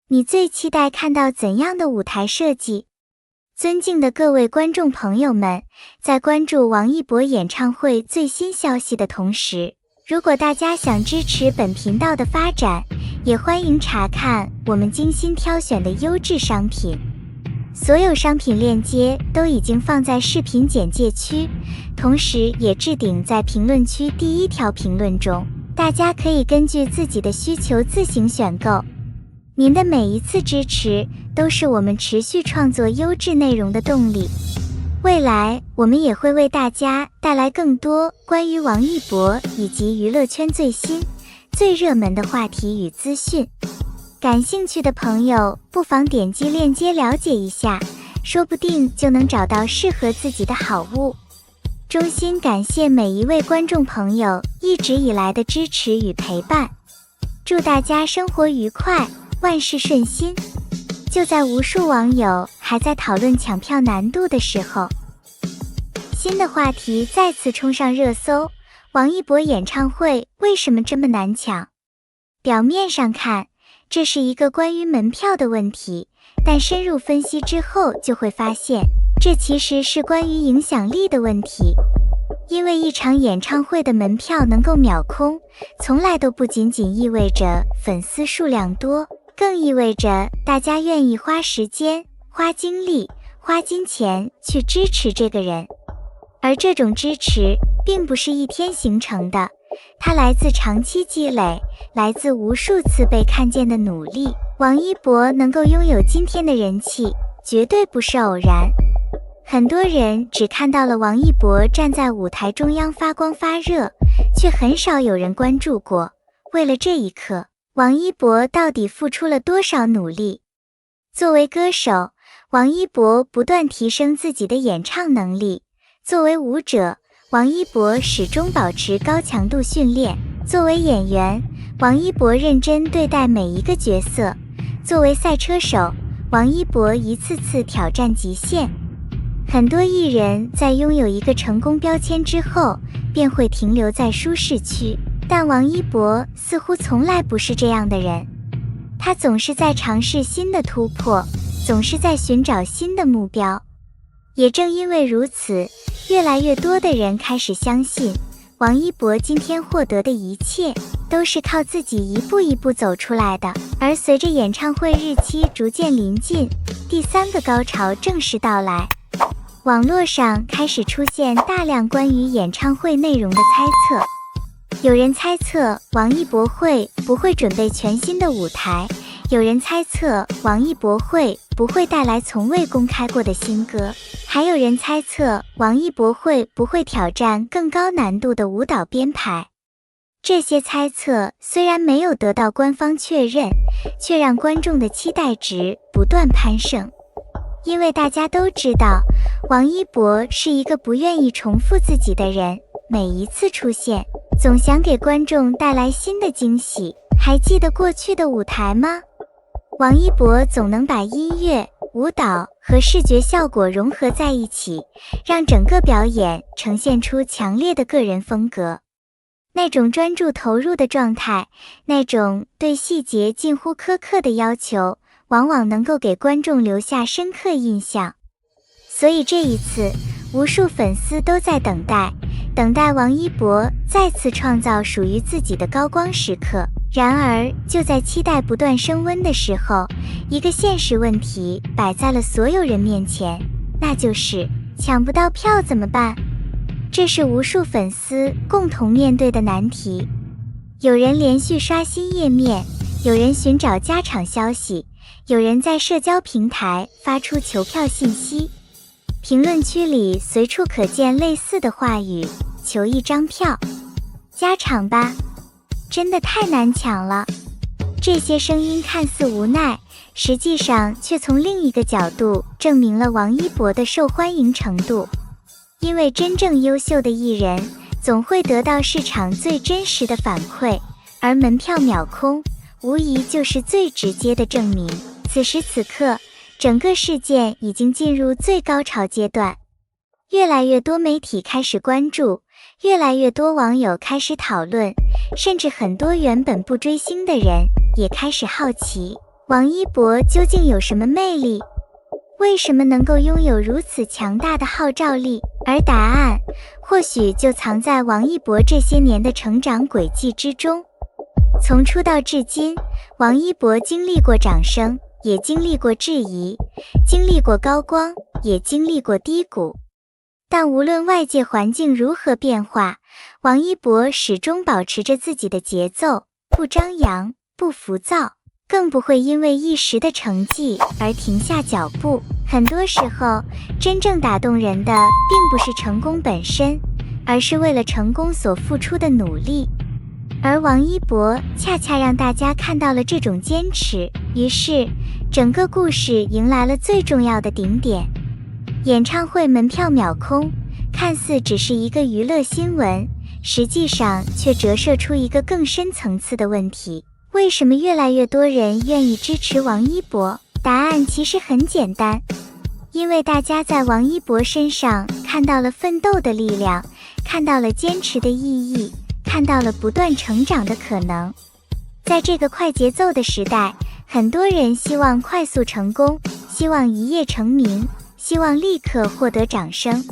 你最期待看到怎样的舞台设计？尊敬的各位观众朋友们，在关注王一博演唱会最新消息的同时，如果大家想支持本频道的发展，也欢迎查看我们精心挑选的优质商品。所有商品链接都已经放在视频简介区，同时也置顶在评论区第一条评论中，大家可以根据自己的需求自行选购。您的每一次支持都是我们持续创作优质内容的动力。未来我们也会为大家带来更多关于王一博以及娱乐圈最新、最热门的话题与资讯。感兴趣的朋友不妨点击链接了解一下，说不定就能找到适合自己的好物。衷心感谢每一位观众朋友一直以来的支持与陪伴，祝大家生活愉快，万事顺心。就在无数网友还在讨论抢票难度的时候，新的话题再次冲上热搜，王一博演唱会为什么这么难抢？表面上看，这是一个关于门票的问题，但深入分析之后就会发现，这其实是关于影响力的问题。因为一场演唱会的门票能够秒空，从来都不仅仅意味着粉丝数量多，更意味着大家愿意花时间、花精力、花金钱去支持这个人。而这种支持并不是一天形成的，它来自长期积累，来自无数次被看见的努力。王一博能够拥有今天的人气，绝对不是偶然。很多人只看到了王一博站在舞台中央发光发热，却很少有人关注过，为了这一刻，王一博到底付出了多少努力？作为歌手，王一博不断提升自己的演唱能力；作为舞者，王一博始终保持高强度训练；作为演员，王一博认真对待每一个角色；作为赛车手，王一博一次次挑战极限。很多艺人在拥有一个成功标签之后，便会停留在舒适区，但王一博似乎从来不是这样的人。他总是在尝试新的突破，总是在寻找新的目标。也正因为如此，越来越多的人开始相信，王一博今天获得的一切都是靠自己一步一步走出来的。而随着演唱会日期逐渐临近，第三个高潮正式到来。网络上开始出现大量关于演唱会内容的猜测，有人猜测王一博会不会准备全新的舞台，有人猜测王一博会不会带来从未公开过的新歌，还有人猜测王一博会不会挑战更高难度的舞蹈编排。这些猜测虽然没有得到官方确认，却让观众的期待值不断攀升。因为大家都知道，王一博是一个不愿意重复自己的人，每一次出现，总想给观众带来新的惊喜。还记得过去的舞台吗？王一博总能把音乐、舞蹈和视觉效果融合在一起，让整个表演呈现出强烈的个人风格。那种专注投入的状态，那种对细节近乎苛刻的要求，往往能够给观众留下深刻印象。所以这一次，无数粉丝都在等待王一博再次创造属于自己的高光时刻。然而，就在期待不断升温的时候，一个现实问题摆在了所有人面前，那就是抢不到票怎么办？这是无数粉丝共同面对的难题。有人连续刷新页面，有人寻找加场消息，有人在社交平台发出求票信息。评论区里随处可见类似的话语：求一张票，加场吧，真的太难抢了。这些声音看似无奈，实际上却从另一个角度证明了王一博的受欢迎程度。因为真正优秀的艺人总会得到市场最真实的反馈，而门票秒空无疑就是最直接的证明。此时此刻，整个事件已经进入最高潮阶段，越来越多媒体开始关注，越来越多网友开始讨论，甚至很多原本不追星的人也开始好奇，王一博究竟有什么魅力？为什么能够拥有如此强大的号召力？而答案或许就藏在王一博这些年的成长轨迹之中。从出道至今，王一博经历过掌声，也经历过质疑，经历过高光，也经历过低谷。但无论外界环境如何变化，王一博始终保持着自己的节奏，不张扬，不浮躁，更不会因为一时的成绩而停下脚步。很多时候，真正打动人的并不是成功本身，而是为了成功所付出的努力。而王一博恰恰让大家看到了这种坚持，于是整个故事迎来了最重要的顶点。演唱会门票秒空，看似只是一个娱乐新闻，实际上却折射出一个更深层次的问题：为什么越来越多人愿意支持王一博？答案其实很简单，因为大家在王一博身上看到了奋斗的力量，看到了坚持的意义，看到了不断成长的可能。在这个快节奏的时代，很多人希望快速成功，希望一夜成名，希望立刻获得掌声。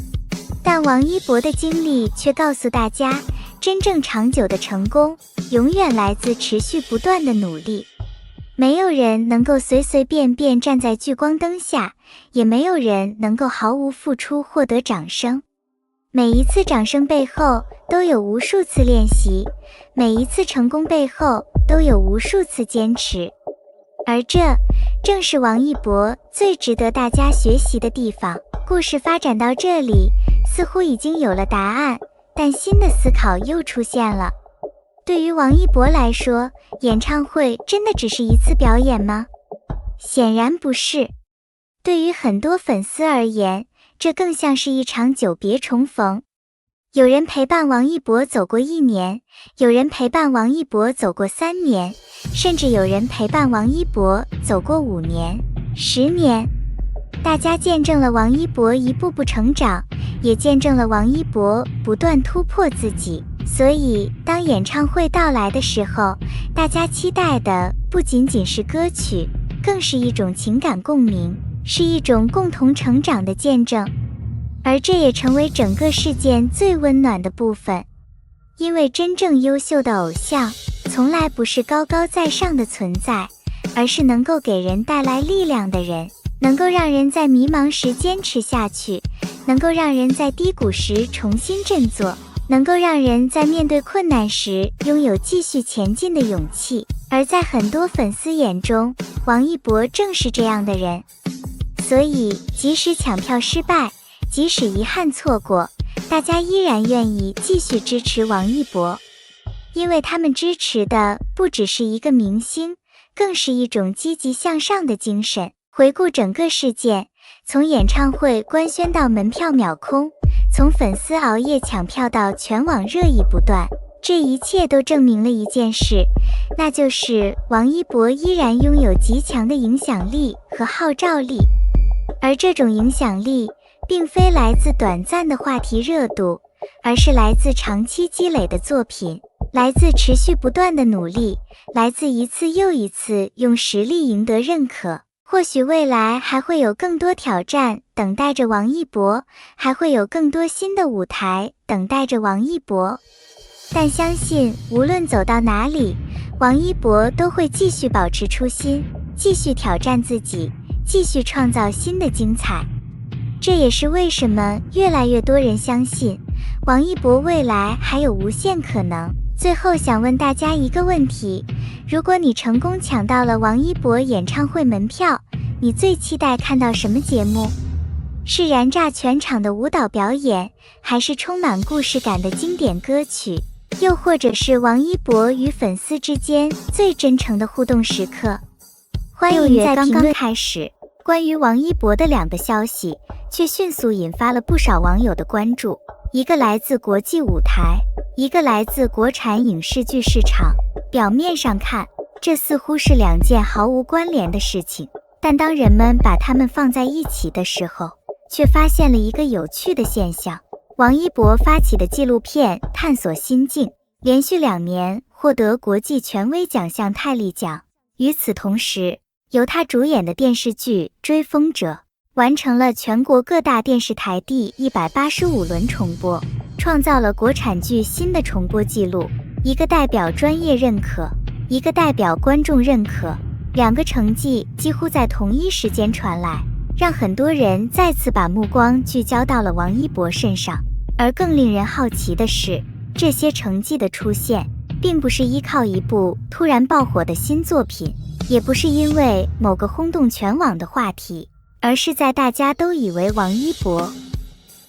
但王一博的经历却告诉大家，真正长久的成功永远来自持续不断的努力。没有人能够随随便便站在聚光灯下，也没有人能够毫无付出获得掌声。每一次掌声背后都有无数次练习，每一次成功背后都有无数次坚持。而这正是王一博最值得大家学习的地方。故事发展到这里，似乎已经有了答案，但新的思考又出现了。对于王一博来说，演唱会真的只是一次表演吗？显然不是。对于很多粉丝而言，这更像是一场久别重逢。有人陪伴王一博走过1年，有人陪伴王一博走过3年，甚至有人陪伴王一博走过5年。10年，大家见证了王一博一步步成长，也见证了王一博不断突破自己。所以当演唱会到来的时候，大家期待的不仅仅是歌曲，更是一种情感共鸣，是一种共同成长的见证。而这也成为整个事件最温暖的部分。因为真正优秀的偶像从来不是高高在上的存在，而是能够给人带来力量的人，能够让人在迷茫时坚持下去，能够让人在低谷时重新振作，能够让人在面对困难时拥有继续前进的勇气。而在很多粉丝眼中，王一博正是这样的人。所以即使抢票失败，即使遗憾错过，大家依然愿意继续支持王一博，因为他们支持的不只是一个明星，更是一种积极向上的精神。回顾整个事件，从演唱会官宣到门票秒空，从粉丝熬夜抢票到全网热议不断，这一切都证明了一件事，那就是王一博依然拥有极强的影响力和号召力。而这种影响力并非来自短暂的话题热度，而是来自长期积累的作品，来自持续不断的努力，来自一次又一次用实力赢得认可。或许未来还会有更多挑战等待着王一博，还会有更多新的舞台等待着王一博。但相信无论走到哪里，王一博都会继续保持初心，继续挑战自己，继续创造新的精彩。这也是为什么越来越多人相信王一博未来还有无限可能。最后想问大家一个问题，如果你成功抢到了王一博演唱会门票，你最期待看到什么节目？是燃炸全场的舞蹈表演，还是充满故事感的经典歌曲，又或者是王一博与粉丝之间最真诚的互动时刻？欢迎在评论开始。关于王一博的2个消息却迅速引发了不少网友的关注，一个来自国际舞台，一个来自国产影视剧市场。表面上看，这似乎是2件毫无关联的事情，但当人们把它们放在一起的时候，却发现了一个有趣的现象。王一博发起的纪录片《探索心境》连续2年获得国际权威奖项泰利奖，与此同时，由他主演的电视剧《追风者》完成了全国各大电视台第185轮重播，创造了国产剧新的重播记录。一个代表专业认可，一个代表观众认可，2个成绩几乎在同一时间传来，让很多人再次把目光聚焦到了王一博身上。而更令人好奇的是，这些成绩的出现并不是依靠一部突然爆火的新作品，也不是因为某个轰动全网的话题，而是在大家都以为王一博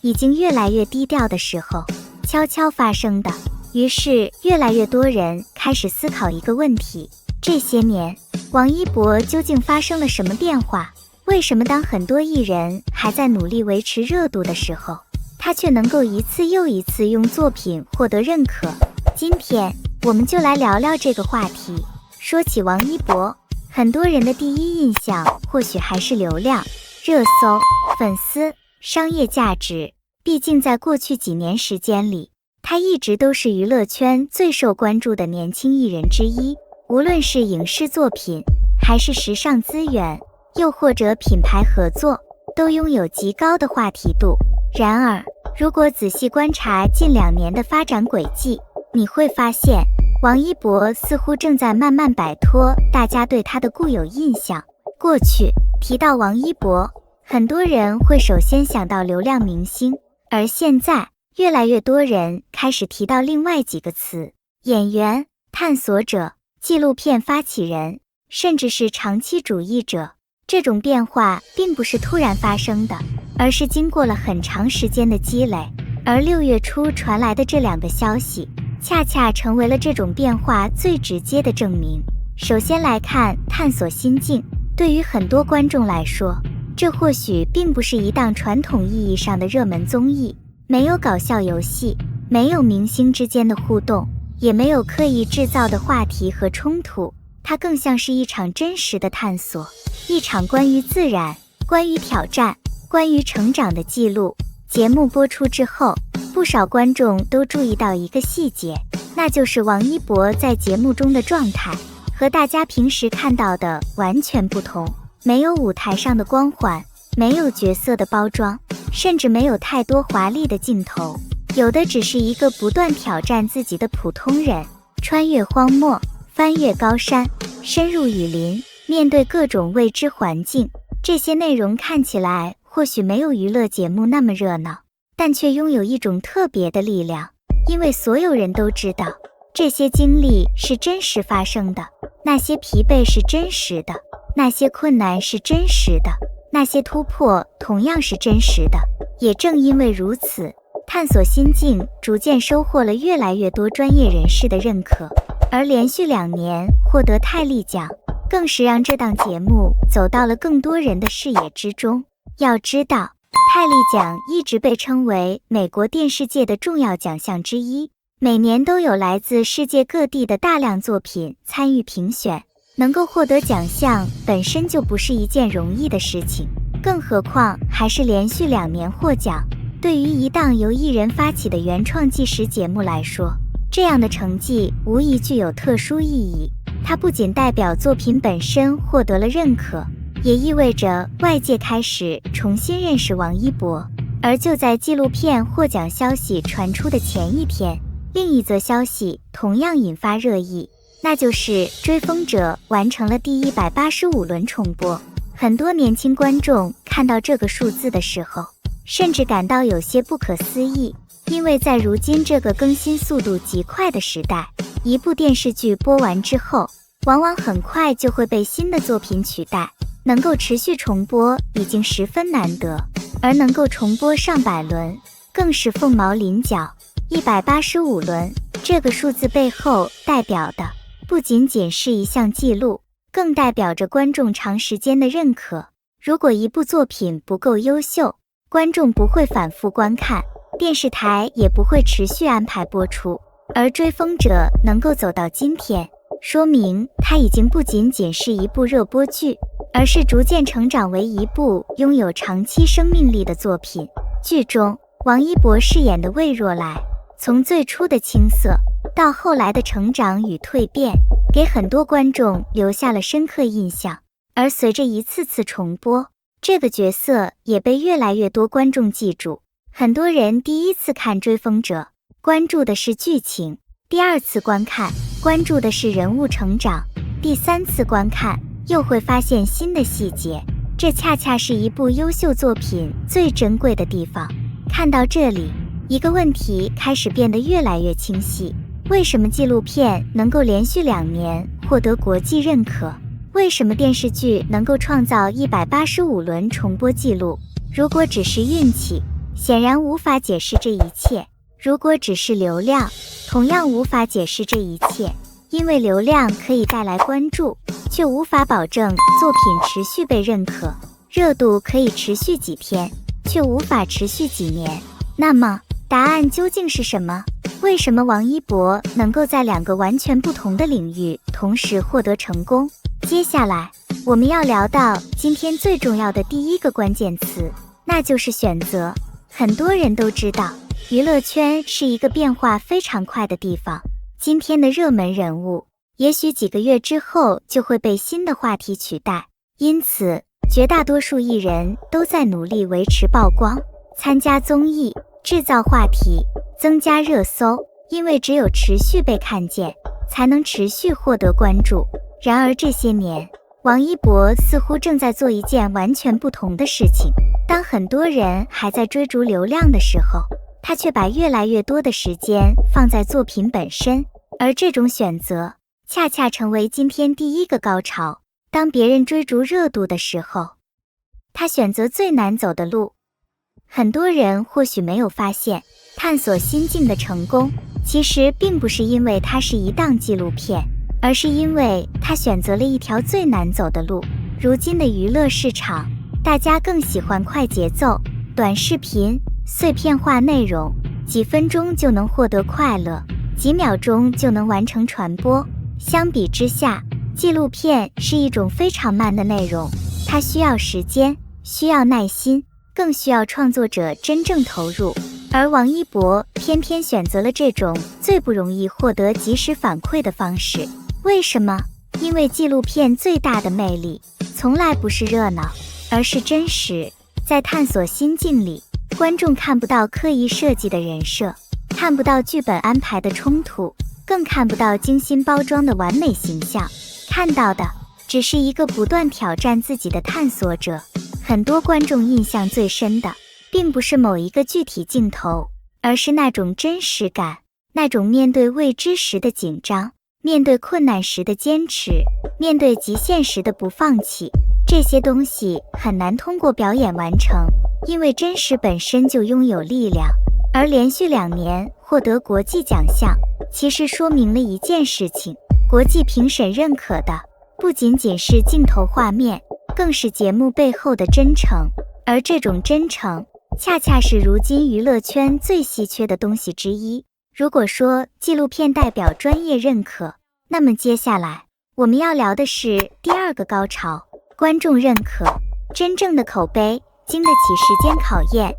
已经越来越低调的时候悄悄发生的。于是越来越多人开始思考一个问题，这些年王一博究竟发生了什么变化？为什么当很多艺人还在努力维持热度的时候，他却能够一次又一次用作品获得认可？今天我们就来聊聊这个话题。说起王一博，很多人的第一印象或许还是流量、热搜、粉丝、商业价值。毕竟在过去几年时间里，他一直都是娱乐圈最受关注的年轻艺人之一。无论是影视作品，还是时尚资源，又或者品牌合作，都拥有极高的话题度。然而，如果仔细观察近2年的发展轨迹，你会发现王一博似乎正在慢慢摆脱大家对他的固有印象。过去提到王一博，很多人会首先想到流量明星，而现在越来越多人开始提到另外几个词：演员、探索者、纪录片发起人，甚至是长期主义者。这种变化并不是突然发生的，而是经过了很长时间的积累。而6月初传来的这2个消息，恰恰成为了这种变化最直接的证明。首先来看探索心境，对于很多观众来说，这或许并不是一档传统意义上的热门综艺，没有搞笑游戏，没有明星之间的互动，也没有刻意制造的话题和冲突。它更像是一场真实的探索，一场关于自然、关于挑战、关于成长的记录。节目播出之后，不少观众都注意到一个细节，那就是王一博在节目中的状态和大家平时看到的完全不同，没有舞台上的光环，没有角色的包装，甚至没有太多华丽的镜头，有的只是一个不断挑战自己的普通人，穿越荒漠，翻越高山，深入雨林，面对各种未知环境。这些内容看起来或许没有娱乐节目那么热闹，但却拥有一种特别的力量，因为所有人都知道，这些经历是真实发生的，那些疲惫是真实的，那些困难是真实的，那些突破同样是真实的。也正因为如此，探索心境逐渐收获了越来越多专业人士的认可，而连续2年获得泰利奖，更是让这档节目走到了更多人的视野之中。要知道，泰利奖一直被称为美国电视界的重要奖项之一，每年都有来自世界各地的大量作品参与评选，能够获得奖项本身就不是一件容易的事情，更何况还是连续2年获奖。对于一档由艺人发起的原创纪实节目来说，这样的成绩无疑具有特殊意义。它不仅代表作品本身获得了认可，也意味着外界开始重新认识王一博。而就在纪录片获奖消息传出的前一天，另一则消息同样引发热议，那就是《追风者》完成了第185轮重播。很多年轻观众看到这个数字的时候，甚至感到有些不可思议，因为在如今这个更新速度极快的时代，一部电视剧播完之后，往往很快就会被新的作品取代，能够持续重播已经十分难得，而能够重播上百轮更是凤毛麟角。185轮这个数字背后代表的不仅仅是一项记录，更代表着观众长时间的认可。如果一部作品不够优秀，观众不会反复观看，电视台也不会持续安排播出。而《追风者》能够走到今天，说明它已经不仅仅是一部热播剧，而是逐渐成长为一部拥有长期生命力的作品。剧中，王一博饰演的魏若来，从最初的青涩到后来的成长与蜕变，给很多观众留下了深刻印象。而随着一次次重播，这个角色也被越来越多观众记住。很多人第一次看《追风者》，关注的是剧情；第2次观看，关注的是人物成长；第3次观看，又会发现新的细节。这恰恰是一部优秀作品最珍贵的地方。看到这里，一个问题开始变得越来越清晰：为什么纪录片能够连续2年获得国际认可？为什么电视剧能够创造185轮重播记录？如果只是运气，显然无法解释这一切；如果只是流量，同样无法解释这一切。因为流量可以带来关注，却无法保证作品持续被认可；热度可以持续几天，却无法持续几年。那么，答案究竟是什么？为什么王一博能够在2个完全不同的领域同时获得成功？接下来，我们要聊到今天最重要的第1个关键词，那就是选择。很多人都知道，娱乐圈是一个变化非常快的地方。今天的热门人物，也许几个月之后就会被新的话题取代。因此，绝大多数艺人都在努力维持曝光，参加综艺，制造话题，增加热搜。因为只有持续被看见，才能持续获得关注。然而这些年，王一博似乎正在做一件完全不同的事情。当很多人还在追逐流量的时候，他却把越来越多的时间放在作品本身。而这种选择，恰恰成为今天第1个高潮。当别人追逐热度的时候，他选择最难走的路。很多人或许没有发现，探索心境的成功，其实并不是因为它是一档纪录片，而是因为他选择了一条最难走的路。如今的娱乐市场，大家更喜欢快节奏、短视频、碎片化内容，几分钟就能获得快乐，几秒钟就能完成传播。相比之下，纪录片是一种非常慢的内容，它需要时间，需要耐心，更需要创作者真正投入。而王一博偏偏选择了这种最不容易获得及时反馈的方式。为什么？因为纪录片最大的魅力从来不是热闹，而是真实。在探索心境里，观众看不到刻意设计的人设，看不到剧本安排的冲突，更看不到精心包装的完美形象，看到的只是一个不断挑战自己的探索者。很多观众印象最深的并不是某一个具体镜头，而是那种真实感，那种面对未知时的紧张，面对困难时的坚持，面对极限时的不放弃。这些东西很难通过表演完成，因为真实本身就拥有力量。而连续2年获得国际奖项，其实说明了一件事情：国际评审认可的不仅仅是镜头画面，更是节目背后的真诚。而这种真诚恰恰是如今娱乐圈最稀缺的东西之一。如果说纪录片代表专业认可，那么接下来我们要聊的是第2个高潮，观众认可。真正的口碑经得起时间考验。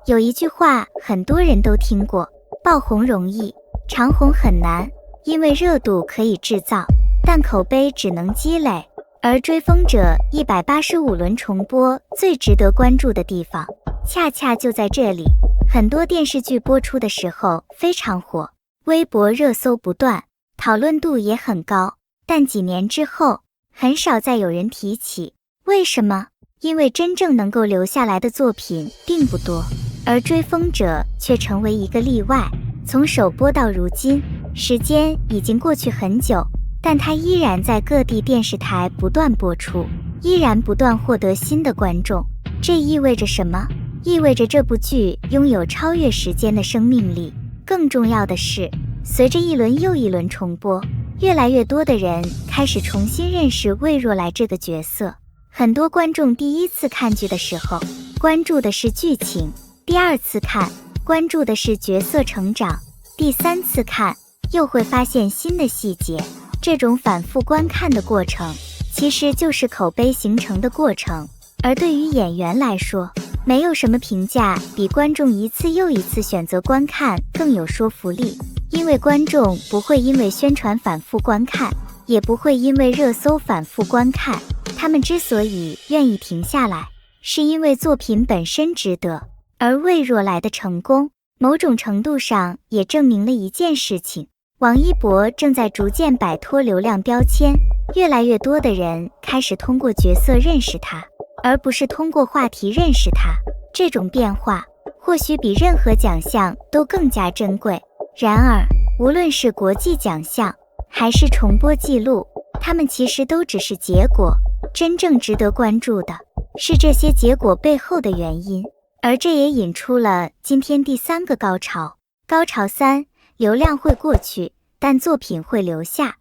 有一句话很多人都听过，爆红容易，长红很难。因为热度可以制造，但口碑只能积累。而追风者185轮重播最值得关注的地方恰恰就在这里。很多电视剧播出的时候非常火，微博热搜不断，讨论度也很高，但几年之后很少再有人提起。为什么？因为真正能够留下来的作品并不多，而追风者却成为一个例外。从首播到如今，时间已经过去很久，但它依然在各地电视台不断播出，依然不断获得新的观众。这意味着什么？意味着这部剧拥有超越时间的生命力。更重要的是，随着一轮又一轮重播，越来越多的人开始重新认识魏若来这个角色。很多观众第一次看剧的时候，关注的是剧情；第2次看，关注的是角色成长；第3次看，又会发现新的细节。这种反复观看的过程，其实就是口碑形成的过程。而对于演员来说，没有什么评价比观众一次又一次选择观看更有说服力。因为观众不会因为宣传反复观看，也不会因为热搜反复观看，他们之所以愿意停下来，是因为作品本身值得。而魏若来的成功，某种程度上也证明了一件事情：王一博正在逐渐摆脱流量标签，越来越多的人开始通过角色认识他，而不是通过话题认识他。这种变化或许比任何奖项都更加珍贵。然而，无论是国际奖项还是重播记录，它们其实都只是结果，真正值得关注的是这些结果背后的原因。而这也引出了今天第3个高潮。高潮3，流量会过去，但作品会留下。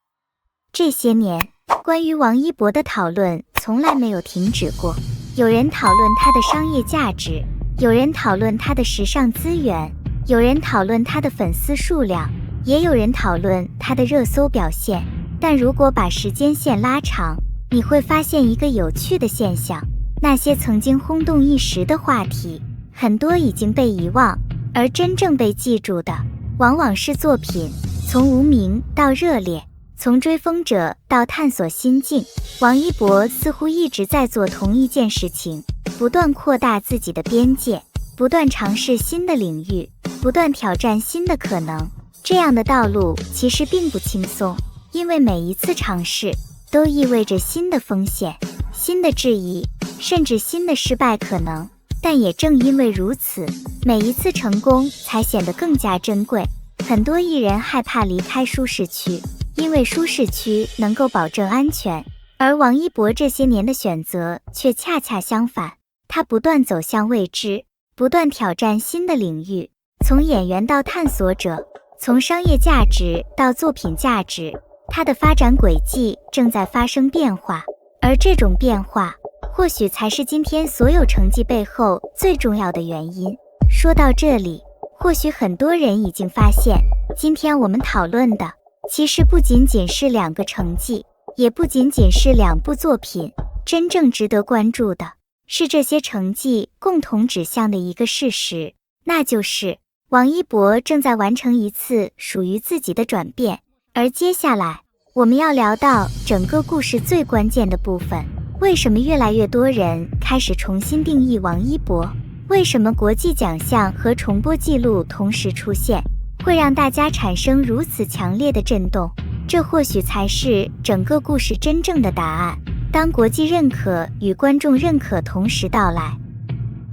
这些年，关于王一博的讨论从来没有停止过。有人讨论他的商业价值，有人讨论他的时尚资源，有人讨论他的粉丝数量，也有人讨论他的热搜表现。但如果把时间线拉长，你会发现一个有趣的现象：那些曾经轰动一时的话题，很多已经被遗忘，而真正被记住的，往往是作品。从无名到热烈，从追风者到探索心境，王一博似乎一直在做同一件事情，不断扩大自己的边界，不断尝试新的领域，不断挑战新的可能。这样的道路其实并不轻松，因为每一次尝试都意味着新的风险、新的质疑，甚至新的失败可能。但也正因为如此，每一次成功才显得更加珍贵。很多艺人害怕离开舒适区，因为舒适区能够保证安全。而王一博这些年的选择却恰恰相反，他不断走向未知，不断挑战新的领域，从演员到探索者，从商业价值到作品价值，他的发展轨迹正在发生变化。而这种变化，或许才是今天所有成绩背后最重要的原因。说到这里，或许很多人已经发现，今天我们讨论的其实不仅仅是2个成绩，也不仅仅是2部作品，真正值得关注的是这些成绩共同指向的一个事实，那就是王一博正在完成一次属于自己的转变。而接下来我们要聊到整个故事最关键的部分，为什么越来越多人开始重新定义王一博？为什么国际奖项和重播记录同时出现，会让大家产生如此强烈的震动？这或许才是整个故事真正的答案。当国际认可与观众认可同时到来，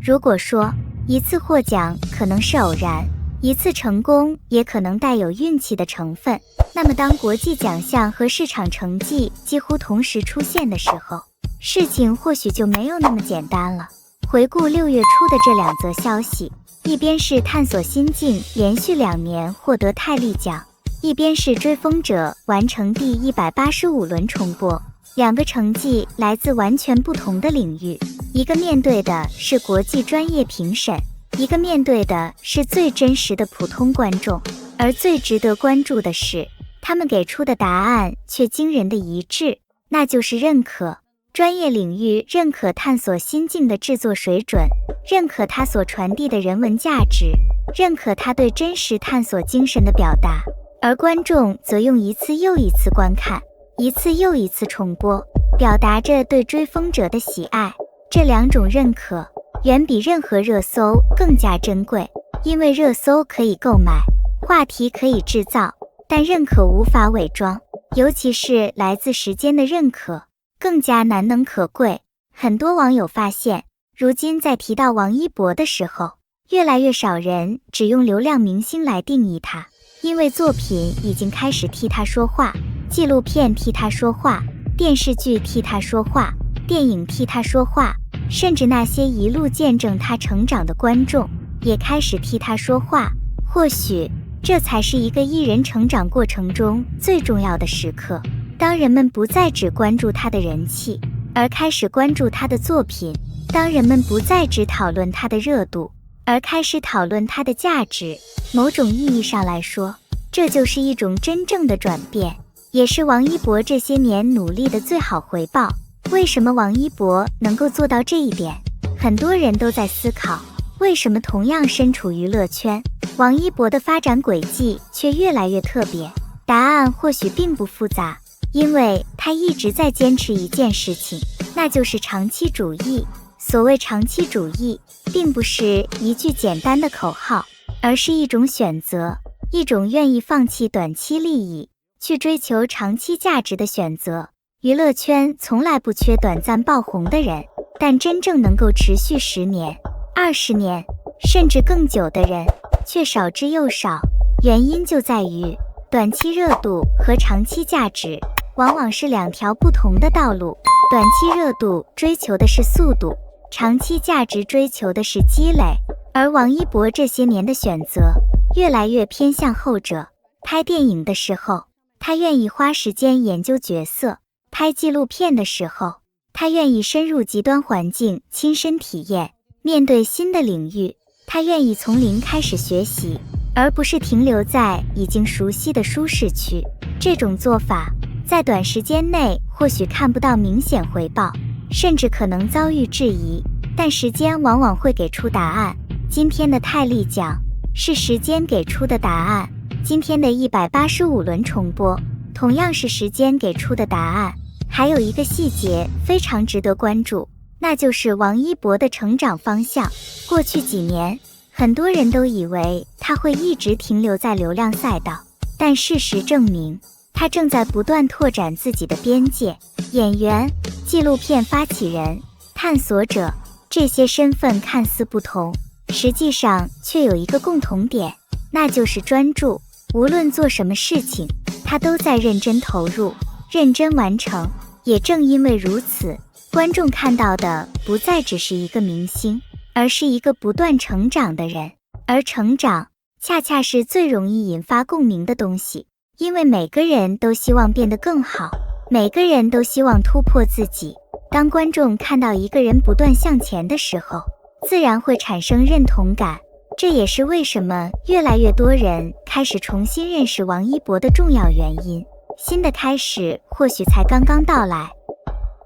如果说一次获奖可能是偶然，一次成功也可能带有运气的成分，那么当国际奖项和市场成绩几乎同时出现的时候，事情或许就没有那么简单了。回顾6月初的这2则消息，一边是探索心境连续2年获得泰利奖，一边是追风者完成第185轮重播，两个成绩来自完全不同的领域，一个面对的是国际专业评审，一个面对的是最真实的普通观众。而最值得关注的是，他们给出的答案却惊人的一致，那就是认可。专业领域认可探索心境的制作水准，认可它所传递的人文价值，认可它对真实探索精神的表达，而观众则用一次又一次观看，一次又一次重播，表达着对追风者的喜爱。这2种认可远比任何热搜更加珍贵，因为热搜可以购买，话题可以制造，但认可无法伪装，尤其是来自时间的认可更加难能可贵。很多网友发现，如今在提到王一博的时候，越来越少人只用流量明星来定义他，因为作品已经开始替他说话，纪录片替他说话，电视剧替他说话，电影替他说话，甚至那些一路见证他成长的观众也开始替他说话。或许这才是一个艺人成长过程中最重要的时刻，当人们不再只关注他的人气，而开始关注他的作品；当人们不再只讨论他的热度，而开始讨论他的价值。某种意义上来说，这就是一种真正的转变，也是王一博这些年努力的最好回报。为什么王一博能够做到这一点？很多人都在思考，为什么同样身处娱乐圈，王一博的发展轨迹却越来越特别？答案或许并不复杂，因为他一直在坚持一件事情，那就是长期主义。所谓长期主义，并不是一句简单的口号，而是一种选择，一种愿意放弃短期利益，去追求长期价值的选择。娱乐圈从来不缺短暂爆红的人，但真正能够持续10年、20年，甚至更久的人却少之又少。原因就在于，短期热度和长期价值往往是2条不同的道路。短期热度追求的是速度，长期价值追求的是积累。而王一博这些年的选择越来越偏向后者。拍电影的时候，他愿意花时间研究角色；拍纪录片的时候，他愿意深入极端环境亲身体验；面对新的领域，他愿意从零开始学习，而不是停留在已经熟悉的舒适区。这种做法在短时间内或许看不到明显回报，甚至可能遭遇质疑，但时间往往会给出答案。今天的泰利奖是时间给出的答案，今天的185轮重播同样是时间给出的答案。还有一个细节非常值得关注，那就是王一博的成长方向。过去几年，很多人都以为他会一直停留在流量赛道，但事实证明，他正在不断拓展自己的边界。演员、纪录片发起人、探索者，这些身份看似不同，实际上却有一个共同点，那就是专注。无论做什么事情，他都在认真投入，认真完成。也正因为如此，观众看到的不再只是一个明星，而是一个不断成长的人。而成长恰恰是最容易引发共鸣的东西，因为每个人都希望变得更好，每个人都希望突破自己。当观众看到一个人不断向前的时候，自然会产生认同感。这也是为什么越来越多人开始重新认识王一博的重要原因。新的开始或许才刚刚到来。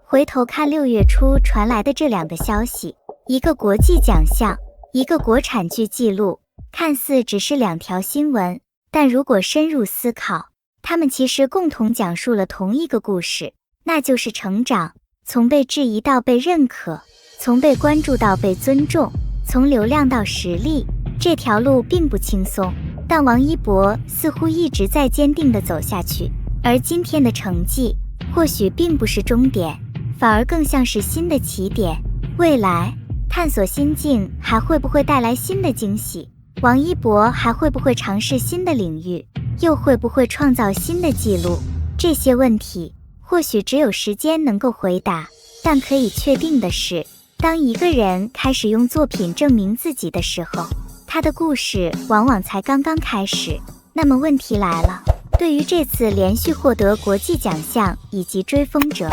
回头看6月初传来的这2个消息，一个国际奖项，一个国产剧记录，看似只是2条新闻，但如果深入思考，它们其实共同讲述了同一个故事，那就是成长，从被质疑到被认可，从被关注到被尊重，从流量到实力。这条路并不轻松，但王一博似乎一直在坚定地走下去，而今天的成绩或许并不是终点，反而更像是新的起点。未来探索心境还会不会带来新的惊喜？王一博还会不会尝试新的领域？又会不会创造新的记录？这些问题或许只有时间能够回答，但可以确定的是，当一个人开始用作品证明自己的时候，他的故事往往才刚刚开始。那么问题来了，对于这次连续获得国际奖项以及追风者，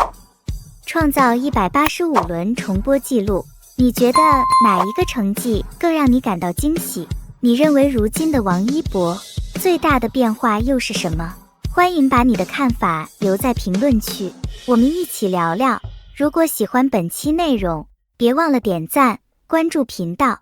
创造185轮重播记录，你觉得哪一个成绩更让你感到惊喜？你认为如今的王一博最大的变化又是什么？欢迎把你的看法留在评论区，我们一起聊聊。如果喜欢本期内容，别忘了点赞、关注频道。